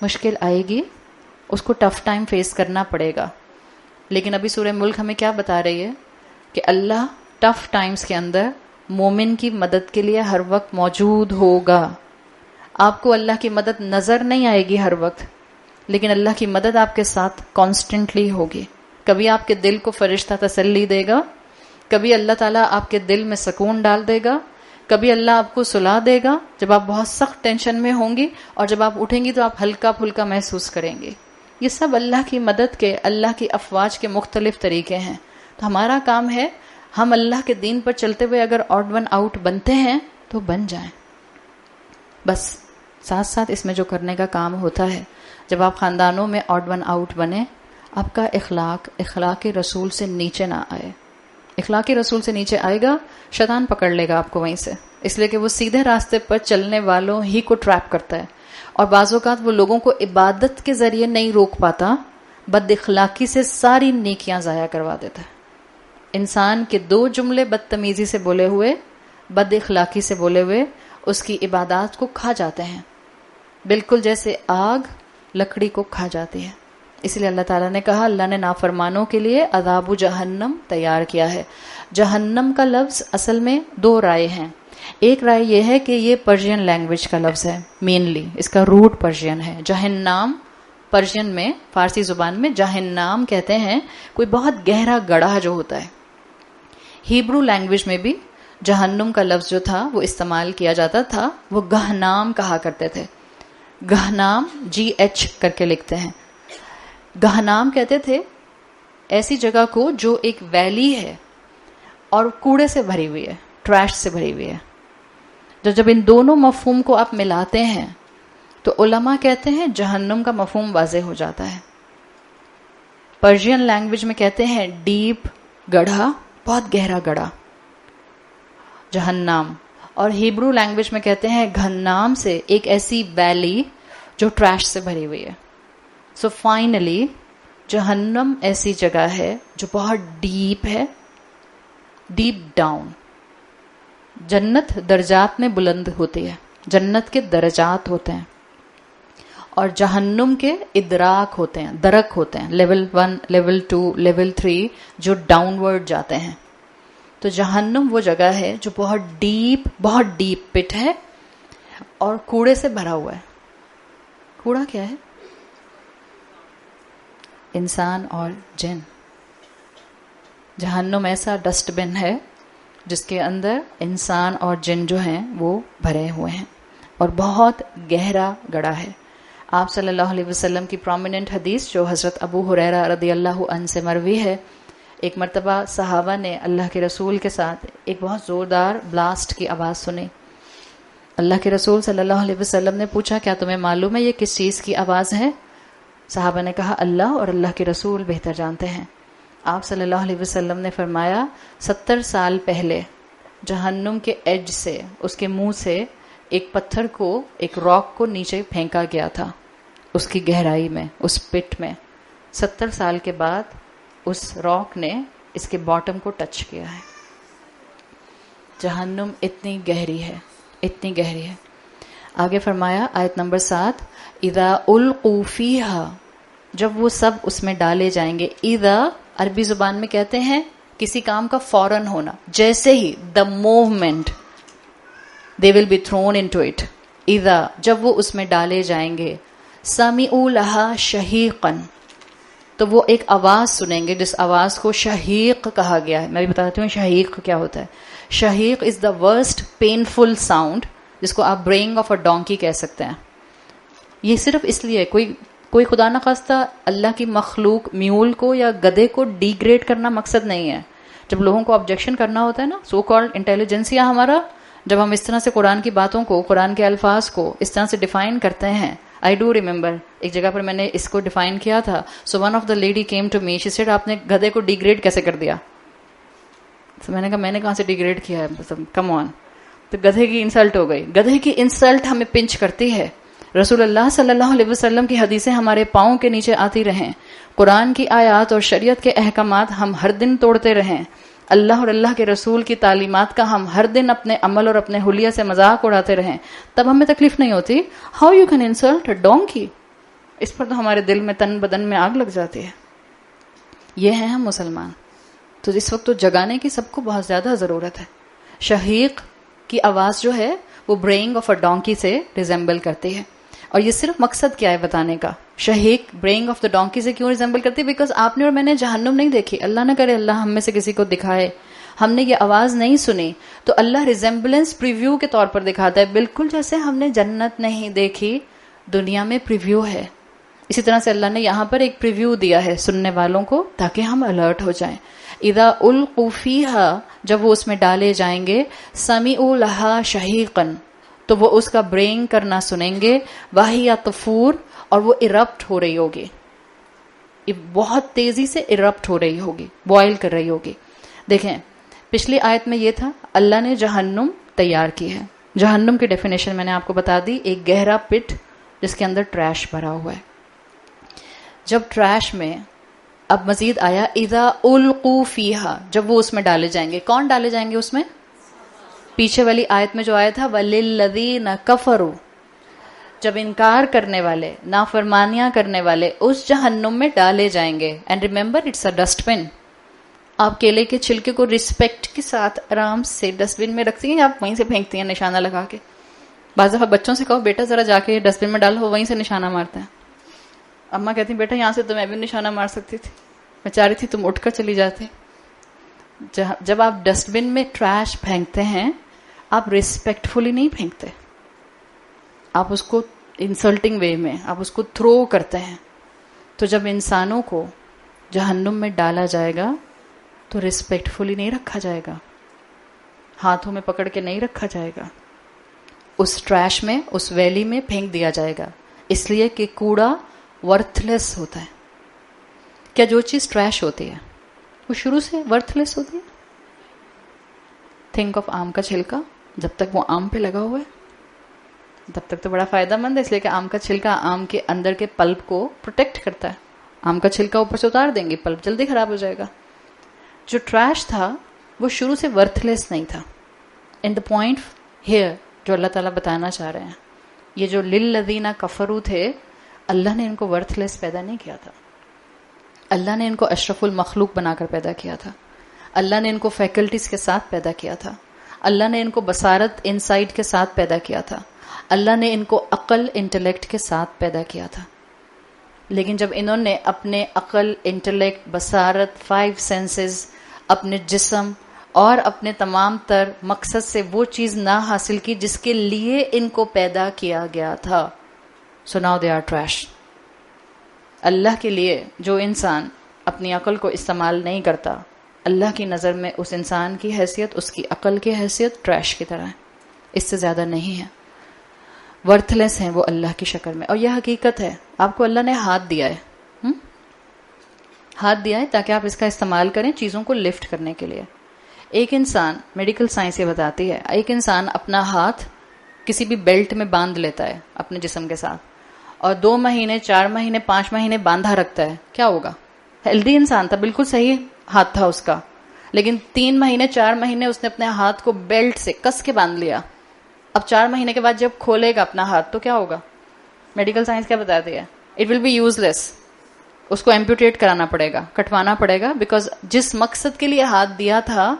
مشکل آئے گی, اس کو ٹف ٹائم فیس کرنا پڑے گا. لیکن ابھی سورہ ملک ہمیں کیا بتا رہی ہے کہ اللہ ٹف ٹائمز کے اندر مومن کی مدد کے لیے ہر وقت موجود ہوگا. آپ کو اللہ کی مدد نظر نہیں آئے گی ہر وقت, لیکن اللہ کی مدد آپ کے ساتھ کانسٹنٹلی ہوگی. کبھی آپ کے دل کو فرشتہ تسلی دے گا, کبھی اللہ تعالیٰ آپ کے دل میں سکون ڈال دے گا, کبھی اللہ آپ کو سلا دے گا جب آپ بہت سخت ٹینشن میں ہوں گی, اور جب آپ اٹھیں گی تو آپ ہلکا پھلکا محسوس کریں گے. یہ سب اللہ کی مدد کے, اللہ کی افواج کے مختلف طریقے ہیں. تو ہمارا کام ہے ہم اللہ کے دین پر چلتے ہوئے اگر آڈ ون آؤٹ بنتے ہیں تو بن جائیں. بس ساتھ ساتھ اس میں جو کرنے کا کام ہوتا ہے, جب آپ خاندانوں میں آڈ ون آؤٹ بنے, آپ کا اخلاق رسول سے نیچے نہ آئے. اخلاق رسول سے نیچے آئے گا, شیطان پکڑ لے گا آپ کو وہیں سے, اس لیے کہ وہ سیدھے راستے پر چلنے والوں ہی کو ٹریپ کرتا ہے. اور بعض اوقات وہ لوگوں کو عبادت کے ذریعے نہیں روک پاتا, بد اخلاقی سے ساری نیکیاں ضائع کروا دیتا ہے. انسان کے 2 جملے بدتمیزی سے بولے ہوئے, بد اخلاقی سے بولے ہوئے, اس کی عبادات کو کھا جاتے ہیں, بالکل جیسے آگ لکڑی کو کھا جاتی ہے. اس لیے اللہ تعالیٰ نے کہا اللہ نے نافرمانوں کے لیے عذاب جہنم تیار کیا ہے. جہنم کا لفظ اصل میں 2 رائے ہیں. ایک رائے یہ ہے کہ یہ پرشین لینگویج کا لفظ ہے, مینلی اس کا روٹ پرشین ہے. جہنم پرشین میں, فارسی زبان میں جہنم کہتے ہیں کوئی بہت گہرا گڑھا جو ہوتا ہے. ہیبرو لینگویج میں بھی جہنم کا لفظ جو تھا وہ استعمال کیا جاتا تھا, وہ گہنام کہا کرتے تھے. گہنام GH کر کے لکھتے ہیں. گہنام کہتے تھے ایسی جگہ کو جو ایک ویلی ہے اور کوڑے سے بھری ہوئی ہے, ٹریش سے بھری ہوئی ہے. جب ان دونوں مفہوم کو آپ ملاتے ہیں تو علماء کہتے ہیں جہنم کا مفہوم واضح ہو جاتا ہے. پرشین لینگویج میں کہتے ہیں ڈیپ گڑھا, بہت گہرا گڑھا, جہنم. اور ہیبرو لینگویج میں کہتے ہیں گھنام سے ایک ایسی ویلی جو ٹریش سے بھری ہوئی ہے. سو فائنلی جہنم ایسی جگہ ہے جو بہت ڈیپ ہے, ڈیپ ڈاؤن. جنت درجات میں بلند ہوتی ہے, جنت کے درجات ہوتے ہیں, اور جہنم کے ادراک ہوتے ہیں, درک ہوتے ہیں, لیول 1, لیول 2, لیول 3 جو ڈاؤن ورڈ جاتے ہیں. تو جہنم وہ جگہ ہے جو بہت ڈیپ پٹ ہے اور کوڑے سے بھرا ہوا ہے. کوڑا کیا ہے؟ انسان اور جن. جہنم ایسا ڈسٹ بن ہے جس کے اندر انسان اور جن جو ہیں وہ بھرے ہوئے ہیں, اور بہت گہرا گڑھا ہے. آپ صلی اللہ علیہ وسلم کی پرومیننٹ حدیث جو حضرت ابو ہریرہ رضی اللہ عنہ سے مروی ہے, ایک مرتبہ صحابہ نے اللہ کے رسول کے ساتھ ایک بہت زوردار بلاسٹ کی آواز سنی. اللہ کے رسول صلی اللہ علیہ وسلم نے پوچھا کیا تمہیں معلوم ہے یہ کس چیز کی آواز ہے؟ صحابہ نے کہا اللہ اور اللہ کے رسول بہتر جانتے ہیں. آپ صلی اللہ علیہ وسلم نے فرمایا 70 سال پہلے جہنم کے ایج سے, اس کے منہ سے ایک پتھر کو, ایک راک کو نیچے پھینکا گیا تھا اس کی گہرائی میں, اس پٹ میں. 70 سال کے بعد اس راک نے اس کے باٹم کو ٹچ کیا ہے. جہنم اتنی گہری ہے, اتنی گہری ہے. آگے فرمایا آیت نمبر 7, اذا القوا فیہا, جب وہ سب اس میں ڈالے جائیں گے. اذا عربی زبان میں کہتے ہیں کسی کام کا فوراً ہونا, جیسے ہی, the movement they will be thrown into it. اذا جب وہ اس میں ڈالے جائیں گے. سمعوا لہا شہیقا, تو وہ ایک آواز سنیں گے جس آواز کو شہیق کہا گیا ہے. میں بھی بتاتی ہوں شہیق کیا ہوتا ہے. شہیق از دا ورسٹ پینفل ساؤنڈ, جس کو آپ برینگ آف اے ڈونکی کہہ سکتے ہیں. یہ صرف اس لیے کوئی خدا نخواستہ اللہ کی مخلوق میول کو یا گدھے کو ڈی گریڈ کرنا مقصد نہیں ہے. جب لوگوں کو آبجیکشن کرنا ہوتا ہے نا, سو کالڈ انٹیلیجنسیا ہمارا, جب ہم اس طرح سے قرآن کی باتوں کو, قرآن کے الفاظ کو اس طرح سے ڈیفائن کرتے ہیں. I do remember ایک جگہ پر میں نے اس کو ڈیفائن کیا تھا. So one of the lady came to me, she said آپ نے گدھے کو ڈیگریڈ کیسے کر دیا؟ تو میں نے کہا میں نے کہاں سے ڈیگریڈ کیا ہے, کم آن. تو گدھے کی انسلٹ ہو گئی. گدھے کی انسلٹ ہمیں پنچ کرتی ہے. رسول اللہ صلی اللہ علیہ وسلم کی حدیثیں ہمارے پاؤں کے نیچے آتی رہیں, قرآن کی آیات اور شریعت کے احکامات ہم ہر دن توڑتے رہیں, اللہ اور اللہ کے رسول کی تعلیمات کا ہم ہر دن اپنے عمل اور اپنے حلیہ سے مذاق اڑاتے رہیں, تب ہمیں تکلیف نہیں ہوتی. How you can insult a donkey, اس پر تو ہمارے دل میں تن بدن میں آگ لگ جاتی ہے. یہ ہیں ہم مسلمان. تو اس وقت تو جگانے کی سب کو بہت زیادہ ضرورت ہے. شہیق کی آواز جو ہے وہ برینگ آف اے ڈونکی سے ریزمبل کرتی ہے. اور یہ صرف مقصد کیا ہے بتانے کا, شہیق برینگ آف دا ڈونکی سے کیوں ریزمبل کرتی ہے؟ بیکاز آپ نے اور میں نے جہنم نہیں دیکھی, اللہ نہ کرے اللہ ہم میں سے کسی کو دکھائے, ہم نے یہ آواز نہیں سنی, تو اللہ ریزمبلنس پریویو کے طور پر دکھاتا ہے, بالکل جیسے ہم نے جنت نہیں دیکھی دنیا میں پریویو ہے, اسی طرح سے اللہ نے یہاں پر ایک پریویو دیا ہے سننے والوں کو تاکہ ہم الرٹ ہو جائیں. اذا القوا فیہا, جب وہ اس میں ڈالے جائیں گے, سمعوا لہا شہیقا, تو وہ اس کا برینگ کرنا سنیں گے, وہی تفور, اور وہ ارپٹ ہو رہی ہوگی, بہت تیزی سے ارپٹ ہو رہی ہوگی, بوائل کر رہی ہوگی. دیکھیں پچھلی آیت میں یہ تھا اللہ نے جہنم تیار کی ہے. جہنم کی ڈیفینیشن میں نے آپ کو بتا دی, ایک گہرا پٹ جس کے اندر ٹریش بھرا ہوا ہے. جب ٹریش میں اب مزید آیا اذا القوا فیہا, جب وہ اس میں ڈالے جائیں گے, کون ڈالے جائیں گے اس میں؟ پیچھے والی آیت میں جو آیا تھا وَلِلَّذِينَ كَفَرُوا, جب انکار کرنے والے, نافرمانیاں کرنے والے اس جہنم میں ڈالے جائیں گے. And remember it's a dustbin. آپ کیلے کے چھلکے کو رسپیکٹ کے ساتھ آرام سے ڈسٹ بن میں رکھتی ہیں, آپ وہیں سے پھینکتی ہیں نشانہ لگا کے. بعض دفعہ بچوں سے کہو بیٹا ذرا جا کے ڈسٹ بن میں ڈالو, وہیں سے نشانہ مارتے ہیں. اماں کہتی ہیں بیٹا یہاں سے تو میں بھی نشانہ مار سکتی تھی, میں چاہ رہی تھی تم اٹھ کر چلی جاتے. جب آپ ڈسٹ بن میں ٹریش پھینکتے ہیں آپ ریسپیکٹفلی نہیں پھینکتے, آپ اس کو انسلٹنگ وے میں آپ اس کو تھرو کرتے ہیں. تو جب انسانوں کو جہنم میں ڈالا جائے گا تو ریسپیکٹفلی نہیں رکھا جائے گا, ہاتھوں میں پکڑ کے نہیں رکھا جائے گا, اس ٹریش میں, اس ویلی میں پھینک دیا جائے گا, اس لیے کہ کوڑا ورتھ لیس ہوتا ہے. کیا جو چیز ٹریش ہوتی ہے وہ شروع سے ورتھ لیس ہوتی ہے؟ تھنک آف آم کا چھلکا, جب تک وہ آم پہ لگا ہوا ہے تب تک تو بڑا فائدہ مند ہے, اس لیے کہ آم کا چھلکا آم کے اندر کے پلپ کو پروٹیکٹ کرتا ہے. آم کا چھلکا اوپر سے اتار دیں گے, پلپ جلدی خراب ہو جائے گا. جو ٹریش تھا وہ شروع سے ورتھ لیس نہیں تھا. ان دا پوائنٹ ہیئر جو اللہ تعالیٰ بتانا چاہ رہے ہیں, یہ جو للذین کفروا تھے, اللہ نے ان کو ورتھ لیس پیدا نہیں کیا تھا, اللہ نے ان کو اشرف المخلوق بنا کر پیدا کیا تھا, اللہ نے ان کو فیکلٹیز کے ساتھ پیدا کیا تھا, اللہ نے ان کو بصارت انسائٹ کے ساتھ پیدا کیا تھا, اللہ نے ان کو عقل انٹلیکٹ کے ساتھ پیدا کیا تھا. لیکن جب انہوں نے اپنے عقل, انٹلیکٹ, بصارت, 5 سینسز, اپنے جسم اور اپنے تمام تر مقصد سے وہ چیز نہ حاصل کی جس کے لیے ان کو پیدا کیا گیا تھا, so now they are trash. اللہ کے لیے جو انسان اپنی عقل کو استعمال نہیں کرتا, اللہ کی نظر میں اس انسان کی حیثیت, اس کی عقل کی حیثیت ٹریش کی طرح ہے, اس سے زیادہ نہیں ہے. ورتھ لیس ہیں وہ اللہ کی شکل میں. اور یہ حقیقت ہے, آپ کو اللہ نے ہاتھ دیا ہے, ہاتھ دیا ہے تاکہ آپ اس کا استعمال کریں چیزوں کو لفٹ کرنے کے لیے. ایک انسان, میڈیکل سائنس یہ بتاتی ہے, ایک انسان اپنا ہاتھ کسی بھی بیلٹ میں باندھ لیتا ہے اپنے جسم کے ساتھ, اور 2 مہینے 4 مہینے 5 مہینے باندھا رکھتا ہے, کیا ہوگا؟ ہیلدی انسان تھا, بالکل صحیح ہاتھ تھا اس کا, لیکن 3 مہینے 4 مہینے اس نے اپنے ہاتھ کو بیلٹ سے کس کے باندھ لیا. اب 4 مہینے کے بعد جب کھولے گا اپنا ہاتھ تو کیا ہوگا؟ میڈیکل سائنس کیا بتاتی ہے؟ اٹ ول بی یوز لیس. اس کو ایمپوٹیٹ کرانا پڑے گا, کٹوانا پڑے گا, بیکاز جس مقصد کے لیے ہاتھ دیا تھا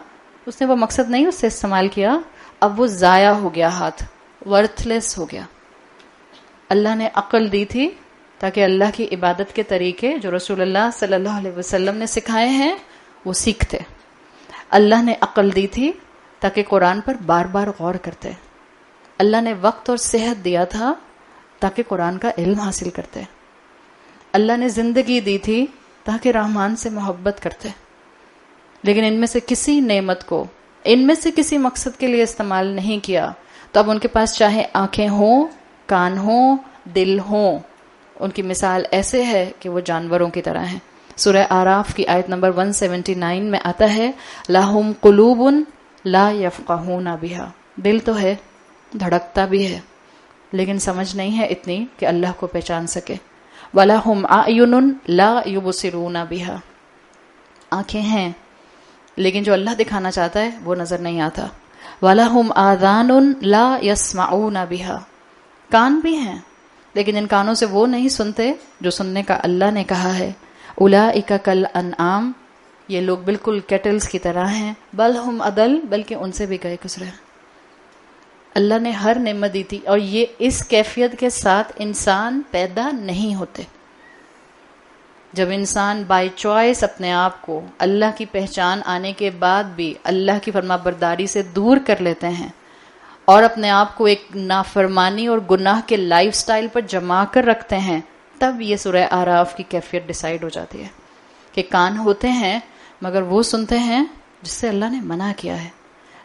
اس نے وہ مقصد نہیں اس سے استعمال کیا, اب وہ ضائع ہو گیا, ہاتھ ورتھ لیس ہو گیا. اللہ نے عقل دی تھی تاکہ اللہ کی عبادت کے طریقے جو رسول اللہ صلی اللہ علیہ وسلم نے سکھائے ہیں وہ سیکھتے. اللہ نے عقل دی تھی تاکہ قرآن پر بار بار غور کرتے. اللہ نے وقت اور صحت دیا تھا تاکہ قرآن کا علم حاصل کرتے. اللہ نے زندگی دی تھی تاکہ رحمان سے محبت کرتے. لیکن ان میں سے کسی نعمت کو, ان میں سے کسی مقصد کے لیے استعمال نہیں کیا, تو اب ان کے پاس چاہے آنکھیں ہوں, کان ہوں, دل ہوں, ان کی مثال ایسے ہے کہ وہ جانوروں کی طرح ہیں. سورہ آراف کی آیت نمبر 179 میں آتا ہے لَهُمْ قُلُوبٌ لَا يَفْقَهُونَ بِهَا, دل تو ہے, دھڑکتا بھی ہے, لیکن سمجھ نہیں ہے اتنی کہ اللہ کو پہچان سکے. وَلَهُمْ أَعْيُنٌ لَا يُبْصِرُونَ بِهَا, آنکھیں ہیں لیکن جو اللہ دکھانا چاہتا ہے وہ نظر نہیں آتا. وَلَهُمْ آذَانٌ لَا يَسْمَعُونَ بِهَا, کان بھی ہیں لیکن ان کانوں سے وہ نہیں سنتے جو سننے کا اللہ نے کہا ہے. اولئک کالانعام، یہ لوگ بالکل کیٹلز کی طرح ہیں. بل ہم اضل، بلکہ ان سے بھی گئے گزرے. اللہ نے ہر نعمت دی تھی، اور یہ اس کیفیت کے ساتھ انسان پیدا نہیں ہوتے. جب انسان بائی چوائس اپنے آپ کو اللہ کی پہچان آنے کے بعد بھی اللہ کی فرما برداری سے دور کر لیتے ہیں اور اپنے آپ کو ایک نافرمانی اور گناہ کے لائف سٹائل پر جما کر رکھتے ہیں، تب یہ سورہ اعراف کی کیفیت ڈیسائیڈ ہو جاتی ہے کہ کان ہوتے ہیں مگر وہ سنتے ہیں جس سے اللہ نے منع کیا ہے.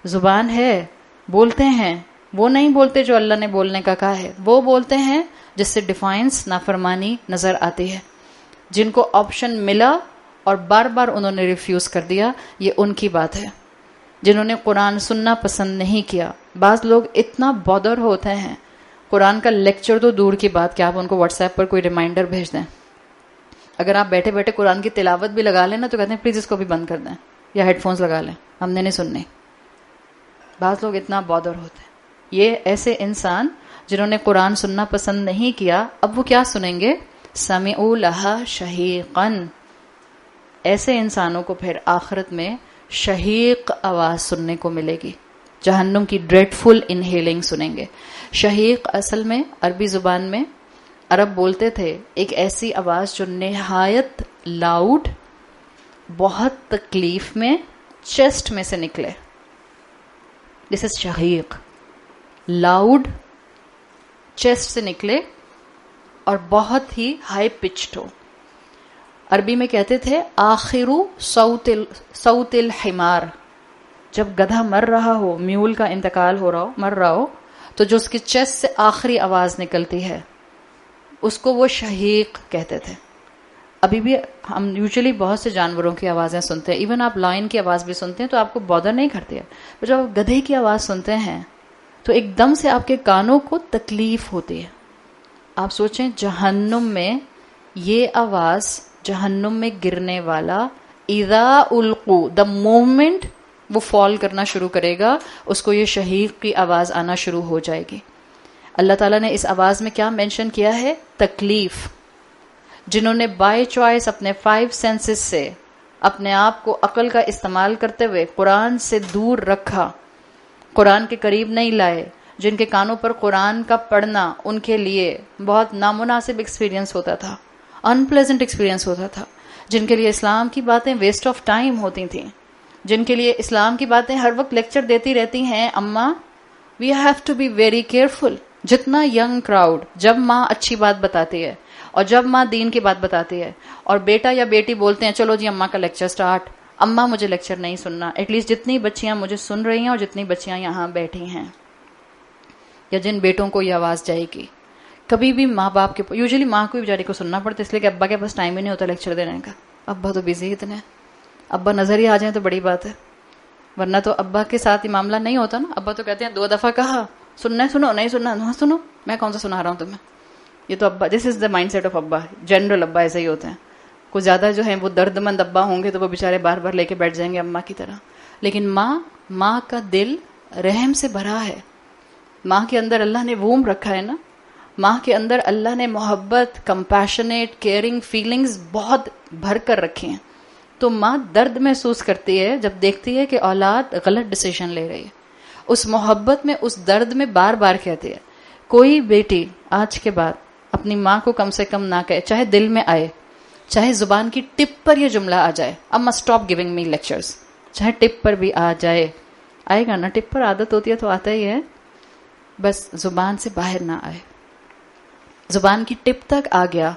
زبان ہے، بولتے ہیں، وہ نہیں بولتے جو اللہ نے بولنے کا کہا ہے، وہ بولتے ہیں جس سے ڈیفائنس نافرمانی نظر آتی ہے. جن کو آپشن ملا اور بار بار انہوں نے ریفیوز کر دیا، یہ ان کی بات ہے. جنہوں نے قرآن سننا پسند نہیں کیا، بعض لوگ اتنا بودر ہوتے ہیں، قرآن کا لیکچر تو دور کی بات کہ آپ ان کو واٹس ایپ پر کوئی ریمائنڈر بھیج دیں. اگر آپ بیٹھے بیٹھے قرآن کی تلاوت بھی لگا لیں نا تو کہتے ہیں پلیز اس کو بھی بند کر دیں یا ہیڈ فونز لگا لیں، ہم نے نہیں سننی. بعض لوگ اتنا بودر ہوتے ہیں. یہ ایسے انسان جنہوں نے قرآن سننا پسند نہیں کیا، اب وہ کیا سنیں گے؟ سمعوا لها شہیقا. ایسے انسانوں کو پھر آخرت میں شہیق آواز سننے کو ملے گی، جہنم کی ڈریڈ فل انہیلنگ سنیں گے. شہیق اصل میں عربی زبان میں عرب بولتے تھے ایک ایسی آواز جو نہایت لاؤڈ، بہت تکلیف میں، چیسٹ میں سے نکلے. دس از شہیق، لاؤڈ، چیسٹ سے نکلے اور بہت ہی ہائی پچڈ ہو. عربی میں کہتے تھے آخر صوت الحمار. جب گدھا مر رہا ہو، میول کا انتقال ہو رہا ہو، مر رہا ہو، تو جو اس کی چیسٹ سے آخری آواز نکلتی ہے اس کو وہ شہیق کہتے تھے. ابھی بھی ہم یوزلی بہت سے جانوروں کی آوازیں سنتے ہیں، ایون آپ لائن کی آواز بھی سنتے ہیں تو آپ کو بودر نہیں کرتی ہے، پر جب آپ گدھے کی آواز سنتے ہیں تو ایک دم سے آپ کے کانوں کو تکلیف ہوتی ہے. آپ سوچیں جہنم میں یہ آواز، جہنم میں گرنے والا، اذا القو، دا مومنٹ وہ فال کرنا شروع کرے گا اس کو یہ شہیق کی آواز آنا شروع ہو جائے گی. اللہ تعالیٰ نے اس آواز میں کیا مینشن کیا ہے؟ تکلیف. جنہوں نے بائی چوائس اپنے 5 سینسز سے اپنے آپ کو عقل کا استعمال کرتے ہوئے قرآن سے دور رکھا، قرآن کے قریب نہیں لائے، جن کے کانوں پر قرآن کا پڑھنا ان کے لیے بہت نامناسب ایکسپیرینس ہوتا تھا، ان پلیزنٹ ایکسپیرینس ہوتا تھا، جن کے لیے اسلام کی باتیں ویسٹ آف ٹائم ہوتی تھیں، جن کے لیے اسلام کی باتیں ہر وقت لیکچر دیتی رہتی ہیں اماں we have to be very careful. جتنا ینگ کراؤڈ، جب ماں اچھی بات بتاتی ہے اور جب ماں دین کی بات بتاتی ہے اور بیٹا یا بیٹی بولتے ہیں چلو جی اماں کا لیکچر سٹارٹ، اماں مجھے لیکچر نہیں سننا. ایٹ لیسٹ جتنی بچیاں مجھے سن رہی ہیں اور جتنی بچیاں یہاں بیٹھی ہیں یا جن بیٹوں کو یہ آواز جائے گی، کبھی بھی ماں باپ کے یوزلی ماں کو بھی بیچاری کو سننا پڑتا ہے اس لیے کہ ابا کے پاس ٹائم ہی نہیں ہوتا لیکچر دینے کا. ابا تو بزی اتنے، ابا نظر ہی آ جائیں تو بڑی بات ہے، ورنہ تو ابا کے ساتھ یہ معاملہ نہیں ہوتا نا. ابا تو کہتے ہیں 2 دفعہ کہا، سننا ہے سنو، نہیں سننا نہ سنو، میں کون سا سنا رہا ہوں تمہیں. یہ تو ابا، دس از دا مائنڈ سیٹ آف ابا. جنرل ابا ایسے ہی ہوتے ہیں. کچھ زیادہ جو ہیں وہ درد مند ابا ہوں گے تو وہ بیچارے بار بار لے کے بیٹھ جائیں گے اماں کی طرح. لیکن ماں کا دل رحم سے بھرا ہے. ماں کے اندر اللہ نے ووم رکھا ہے نا، ماں کے اندر اللہ نے محبت، کمپیشنیٹ، کیئرنگ فیلنگز بہت بھر کر رکھی ہیں. تو ماں درد محسوس کرتی ہے جب دیکھتی ہے کہ اولاد غلط ڈیسیژن لے رہی ہے. اس محبت میں، اس درد میں بار بار کہتی ہے. کوئی بیٹی آج کے بعد اپنی ماں کو کم سے کم نہ کہے، چاہے دل میں آئے، چاہے زبان کی ٹپ پر یہ جملہ آ جائے، اما اسٹاپ گیونگ می لیکچرز، چاہے ٹپ پر بھی آ جائے، آئے گا نا، ٹپ پر عادت ہوتی ہے تو آتا ہی ہے، بس زبان سے باہر نہ آئے. زبان کی ٹپ تک آ گیا،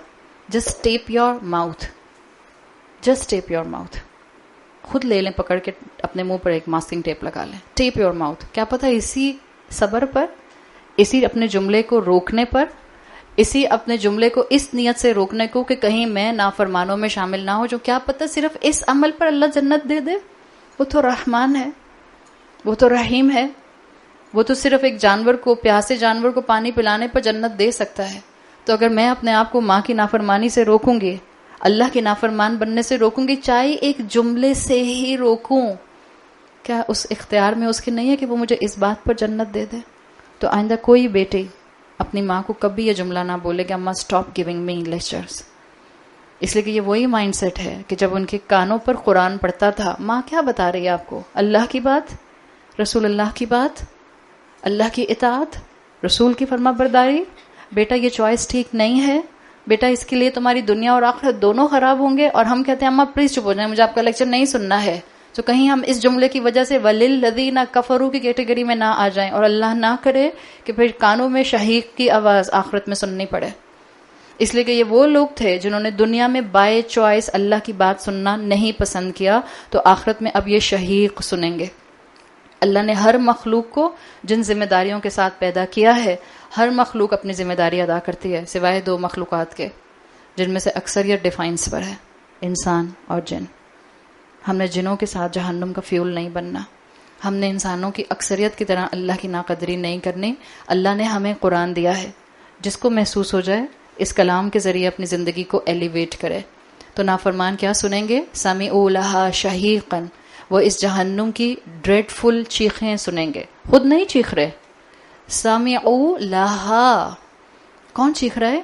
just tape your mouth, just tape your mouth. خود لے لیں پکڑ کے اپنے منہ پر ایک ماسکنگ ٹیپ لگا لیں، ٹیپ یور ماؤتھ. کیا پتہ اسی صبر پر، اسی اپنے جملے کو روکنے پر، اسی اپنے جملے کو اس نیت سے روکنے کو کہ کہیں میں نافرمانوں میں شامل نہ ہو، جو کیا پتہ صرف اس عمل پر اللہ جنت دے دے. وہ تو رحمان ہے، وہ تو رحیم ہے، وہ تو صرف ایک جانور کو، پیاسے جانور کو پانی پلانے پر جنت دے سکتا ہے. تو اگر میں اپنے آپ کو ماں کی نافرمانی سے روکوں گی، اللہ کی نافرمان بننے سے روکوں گی، چاہے ایک جملے سے ہی روکوں، کیا اس اختیار میں اس کے نہیں ہے کہ وہ مجھے اس بات پر جنت دے دے؟ تو آئندہ کوئی بیٹی اپنی ماں کو کبھی یہ جملہ نہ بولے کہ اما اسٹاپ گیونگ می لیکچرز، اس لیے کہ یہ وہی مائنڈ سیٹ ہے کہ جب ان کے کانوں پر قرآن پڑھتا تھا، ماں کیا بتا رہی ہے آپ کو؟ اللہ کی بات، رسول اللہ کی بات، اللہ کی اطاعت، رسول کی فرما برداری. بیٹا یہ چوائس ٹھیک نہیں ہے، بیٹا اس کے لیے تمہاری دنیا اور آخرت دونوں خراب ہوں گے. اور ہم کہتے ہیں اماں پلیز چپ ہو جائیں، مجھے آپ کا لیکچر نہیں سننا ہے. تو کہیں ہم اس جملے کی وجہ سے وَلِلَّذِينَ كَفَرُوا کی کیٹیگری میں نہ آ جائیں، اور اللہ نہ کرے کہ پھر کانوں میں شہیق کی آواز آخرت میں سننی پڑے. اس لیے کہ یہ وہ لوگ تھے جنہوں نے دنیا میں بائی چوائس اللہ کی بات سننا نہیں پسند کیا، تو آخرت میں اب یہ شہیق سنیں گے. اللہ نے ہر مخلوق کو جن ذمہ داریوں کے ساتھ پیدا کیا ہے، ہر مخلوق اپنی ذمہ داری ادا کرتی ہے سوائے 2 مخلوقات کے، جن میں سے اکثریت ڈیفائنس پر ہے، انسان اور جن. ہم نے جنوں کے ساتھ جہنم کا فیول نہیں بننا، ہم نے انسانوں کی اکثریت کی طرح اللہ کی ناقدری نہیں کرنی. اللہ نے ہمیں قرآن دیا ہے، جس کو محسوس ہو جائے اس کلام کے ذریعے اپنی زندگی کو ایلیویٹ کرے. تو نافرمان کیا سنیں گے؟ سَمِعُوا لَهَا شَهِيقًا، وہ اس جہنم کی ڈریڈ فل چیخیں سنیں گے. خود نہیں چیخ رہے، سَمِعُوا لَهَا، کون چیخ رہا ہے؟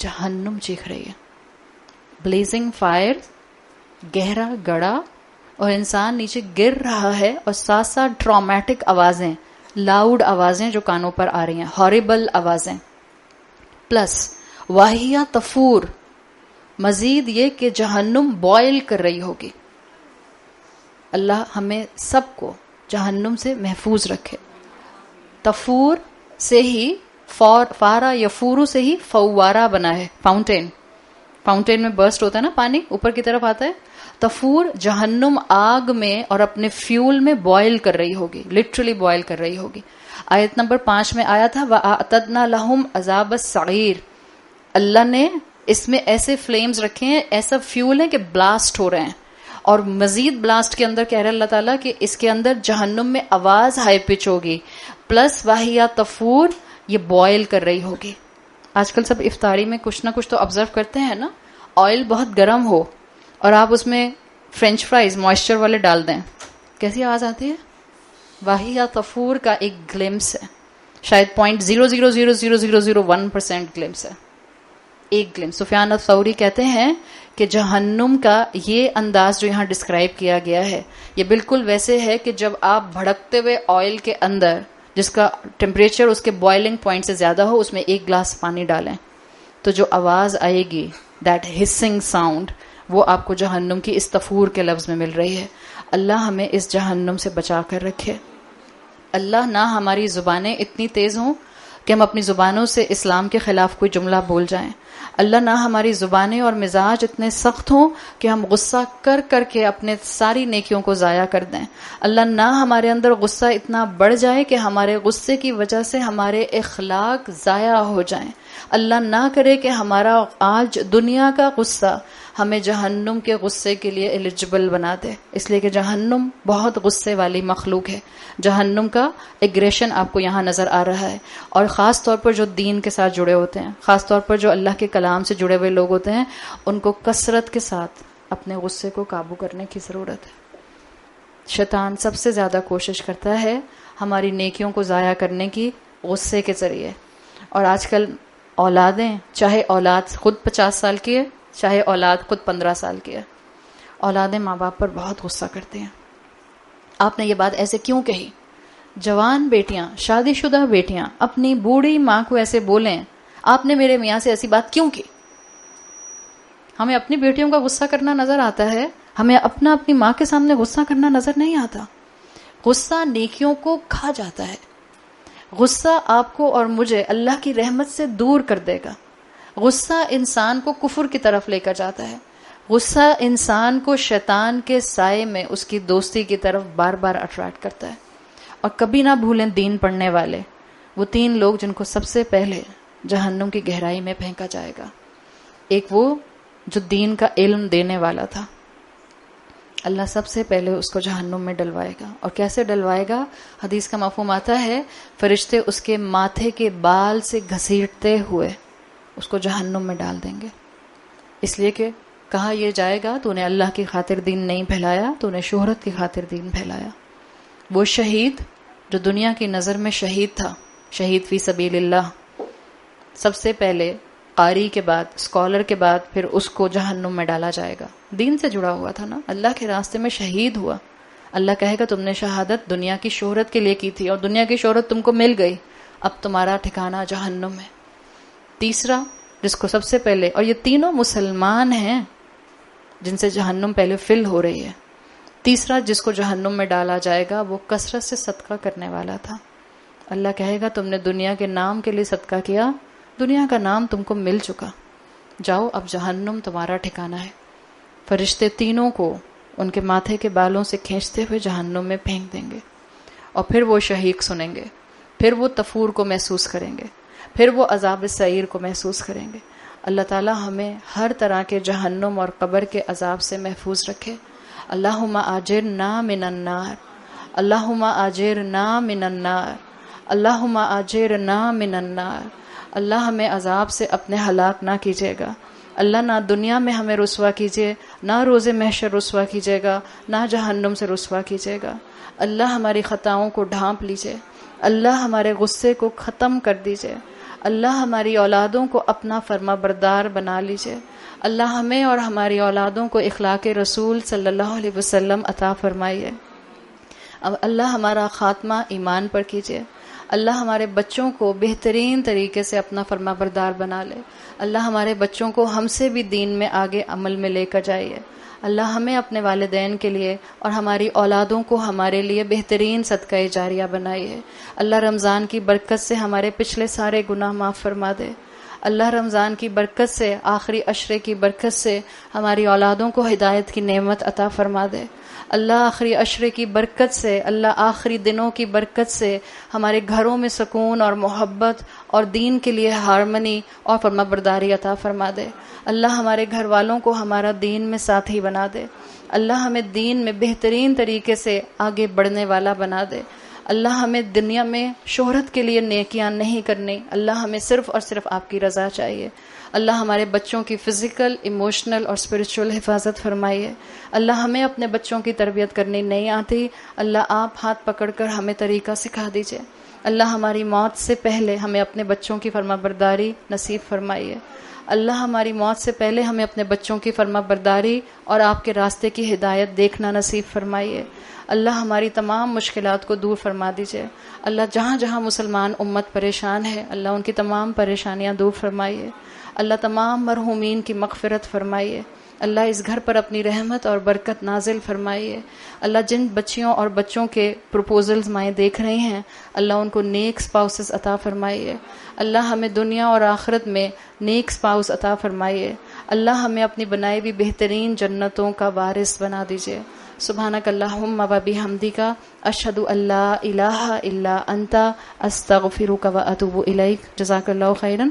جہنم چیخ رہی ہے. بلیزنگ فائر، گہرا گڑا، اور انسان نیچے گر رہا ہے، اور ساتھ ساتھ ٹرامیٹک آوازیں، لاؤڈ آوازیں جو کانوں پر آ رہی ہیں، ہاریبل آوازیں، پلس واہیہ تفور، مزید یہ کہ جہنم بوائل کر رہی ہوگی. اللہ ہمیں سب کو جہنم سے محفوظ رکھے. تفور سے ہی فارا یفورو سے ہی فوارہ بنا ہے، فاؤنٹین میں برسٹ ہوتا ہے نا، پانی اوپر کی طرف آتا ہے. تفور جہنم آگ میں اور اپنے فیول میں بوائل کر رہی ہوگی، لٹرلی بوائل کر رہی ہوگی. آیت نمبر 5 میں آیا تھا وَأَعْتَدْنَا لَهُمْ عَذَابَ السَّعِيرِ، اللہ نے اس میں ایسے فلیمز رکھے ہیں، ایسا فیول ہے کہ بلاسٹ ہو رہے ہیں. اور مزید بلاسٹ کے اندر کہہ رہے اللہ تعالیٰ کہ اس کے اندر جہنم میں آواز ہائی پچ ہوگی، پلس واہیہ تفور، یہ بوائل کر رہی ہوگی. آج کل سب افطاری میں کچھ نہ کچھ تو آبزرو کرتے ہیں نا، آئل بہت گرم ہو اور آپ اس میں فرینچ فرائز موئسچر والے ڈال دیں، کیسی آواز آتی ہے؟ واہیہ تفور کا ایک گلمس ہے، شاید 0.0000001% گلمس ہے، ایک گلمس. سفیان الثوری کہتے ہیں کہ جہنم کا یہ انداز جو یہاں ڈسکرائب کیا گیا ہے، یہ بالکل ویسے ہے کہ جب آپ بھڑکتے ہوئے آئل کے اندر جس کا ٹیمپریچر اس کے بوائلنگ پوائنٹ سے زیادہ ہو، اس میں 1 گلاس پانی ڈالیں تو جو آواز آئے گی، دیٹ ہسنگ ساؤنڈ، وہ آپ کو جہنم کی اس تفور کے لفظ میں مل رہی ہے. اللہ ہمیں اس جہنم سے بچا کر رکھے. اللہ نہ ہماری زبانیں اتنی تیز ہوں کہ ہم اپنی زبانوں سے اسلام کے خلاف کوئی جملہ بول جائیں. اللہ نہ ہماری زبانیں اور مزاج اتنے سخت ہوں کہ ہم غصہ کر کر کے اپنے ساری نیکیوں کو ضائع کر دیں. اللہ نہ ہمارے اندر غصہ اتنا بڑھ جائے کہ ہمارے غصے کی وجہ سے ہمارے اخلاق ضائع ہو جائیں. اللہ نہ کرے کہ ہمارا آج دنیا کا غصہ ہمیں جہنم کے غصے کے لیے ایلیجبل بنا دے. اس لیے کہ جہنم بہت غصے والی مخلوق ہے. جہنم کا ایگریشن آپ کو یہاں نظر آ رہا ہے، اور خاص طور پر جو دین کے ساتھ جڑے ہوتے ہیں، خاص طور پر جو اللہ کے کلام سے جڑے ہوئے لوگ ہوتے ہیں، ان کو کثرت کے ساتھ اپنے غصے کو قابو کرنے کی ضرورت ہے. شیطان سب سے زیادہ کوشش کرتا ہے ہماری نیکیوں کو ضائع کرنے کی غصے کے ذریعے. اور آج کل اولادیں، چاہے اولاد خود 50 سال کی ہے، چاہے اولاد خود 15 سال کی ہے، اولادیں ماں باپ پر بہت غصہ کرتی ہیں. آپ نے یہ بات ایسے کیوں کہی؟ جوان بیٹیاں، شادی شدہ بیٹیاں اپنی بوڑھی ماں کو ایسے بولیں، آپ نے میرے میاں سے ایسی بات کیوں کی؟ ہمیں اپنی بیٹیوں کا غصہ کرنا نظر آتا ہے، ہمیں اپنی ماں کے سامنے غصہ کرنا نظر نہیں آتا. غصہ نیکیوں کو کھا جاتا ہے. غصہ آپ کو اور مجھے اللہ کی رحمت سے دور کر دے گا. غصہ انسان کو کفر کی طرف لے کر جاتا ہے. غصہ انسان کو شیطان کے سائے میں اس کی دوستی کی طرف بار بار اٹریکٹ کرتا ہے. اور کبھی نہ بھولیں دین پڑھنے والے، وہ 3 لوگ جن کو سب سے پہلے جہنم کی گہرائی میں پھینکا جائے گا. ایک وہ جو دین کا علم دینے والا تھا، اللہ سب سے پہلے اس کو جہنم میں ڈلوائے گا. اور کیسے ڈلوائے گا؟ حدیث کا مفہوم آتا ہے فرشتے اس کے ماتھے کے بال سے گھسیٹتے ہوئے اس کو جہنم میں ڈال دیں گے. اس لیے کہ کہا یہ جائے گا تو نے اللہ کی خاطر دین نہیں پھیلایا، تو نے شہرت کی خاطر دین پھیلایا. وہ شہید جو دنیا کی نظر میں شہید تھا، شہید فی سبیل اللہ، سب سے پہلے قاری کے بعد، اسکالر کے بعد پھر اس کو جہنم میں ڈالا جائے گا. دین سے جڑا ہوا تھا نا، اللہ کے راستے میں شہید ہوا. اللہ کہے گا تم نے شہادت دنیا کی شہرت کے لیے کی تھی اور دنیا کی شہرت تم کو مل گئی، اب تمہارا ٹھکانہ جہنم ہے. تیسرا جس کو سب سے پہلے، اور یہ تینوں مسلمان ہیں جن سے جہنم پہلے فل ہو رہی ہے، تیسرا جس کو جہنم میں ڈالا جائے گا وہ کثرت سے صدقہ کرنے والا تھا. اللہ کہے گا تم نے دنیا کے نام کے لیے صدقہ کیا، دنیا کا نام تم کو مل چکا، جاؤ اب جہنم تمہارا ٹھکانہ ہے. فرشتے تینوں کو ان کے ماتھے کے بالوں سے کھینچتے ہوئے جہنم میں پھینک دیں گے، اور پھر وہ شہیق سنیں گے، پھر وہ تفور کو محسوس کریں گے، پھر وہ عذاب سعیر کو محسوس کریں گے. اللہ تعالی ہمیں ہر طرح کے جہنم اور قبر کے عذاب سے محفوظ رکھے. اللہم آجرنا من النار، اللہم آجرنا من النار، اللہم آجرنا من النار. اللہ ہمیں عذاب سے اپنے ہلاک نہ کیجیے گا. اللہ نہ دنیا میں ہمیں رسوا کیجیے، نہ روز محشر رسوا کیجیے گا، نہ جہنم سے رسوا کیجیے گا. اللہ ہماری خطاؤں کو ڈھانپ لیجیے، اللہ ہمارے غصے کو ختم کر دیجیے، اللہ ہماری اولادوں کو اپنا فرما بردار بنا لیجیے. اللہ ہمیں اور ہماری اولادوں کو اخلاق رسول صلی اللہ علیہ وسلم عطا فرمائیے. اللہ ہمارا خاتمہ ایمان پر کیجیے. اللہ ہمارے بچوں کو بہترین طریقے سے اپنا فرما بردار بنا لے. اللہ ہمارے بچوں کو ہم سے بھی دین میں آگے عمل میں لے کر جائیے. اللہ ہمیں اپنے والدین کے لیے اور ہماری اولادوں کو ہمارے لیے بہترین صدقہ جاریہ بنائیے. اللہ رمضان کی برکت سے ہمارے پچھلے سارے گناہ معاف فرما دے. اللہ رمضان کی برکت سے، آخری عشرے کی برکت سے ہماری اولادوں کو ہدایت کی نعمت عطا فرما دے. اللہ آخری عشرے کی برکت سے، اللہ آخری دنوں کی برکت سے ہمارے گھروں میں سکون اور محبت اور دین کے لیے ہارمنی اور فرما برداری عطا فرما دے. اللہ ہمارے گھر والوں کو ہمارا دین میں ساتھی بنا دے. اللہ ہمیں دین میں بہترین طریقے سے آگے بڑھنے والا بنا دے. اللہ ہمیں دنیا میں شہرت کے لیے نیکیاں نہیں کرنی، اللہ ہمیں صرف اور صرف آپ کی رضا چاہیے. اللہ ہمارے بچوں کی فزیکل، ایموشنل اور اسپرچول حفاظت فرمائیے. اللہ ہمیں اپنے بچوں کی تربیت کرنی نہیں آتی، اللہ آپ ہاتھ پکڑ کر ہمیں طریقہ سکھا دیجیے. اللہ ہماری موت سے پہلے ہمیں اپنے بچوں کی فرما برداری نصیب فرمائیے. اللہ ہماری موت سے پہلے ہمیں اپنے بچوں کی فرما برداری اور آپ کے راستے کی ہدایت دیکھنا نصیب فرمائیے. اللہ ہماری تمام مشکلات کو دور فرما دیجیے. اللہ جہاں جہاں مسلمان امت پریشان ہے، اللہ ان کی تمام پریشانیاں دور فرمائیے. اللہ تمام مرحومین کی مغفرت فرمائیے. اللہ اس گھر پر اپنی رحمت اور برکت نازل فرمائیے. اللہ جن بچیوں اور بچوں کے پروپوزلز مائیں دیکھ رہی ہیں، اللہ ان کو نیک اسپاؤسز عطا فرمائیے. اللہ ہمیں دنیا اور آخرت میں نیک اسپاؤس عطا فرمائیے. اللہ ہمیں اپنی بنائی ہوئی بہترین جنتوں کا وارث بنا دیجیے. سبحانک اللہم و بحمدک، اشہد ان لا الہ الا انت، استغفرک و اتوب الیک. جزاک اللہ خیرا.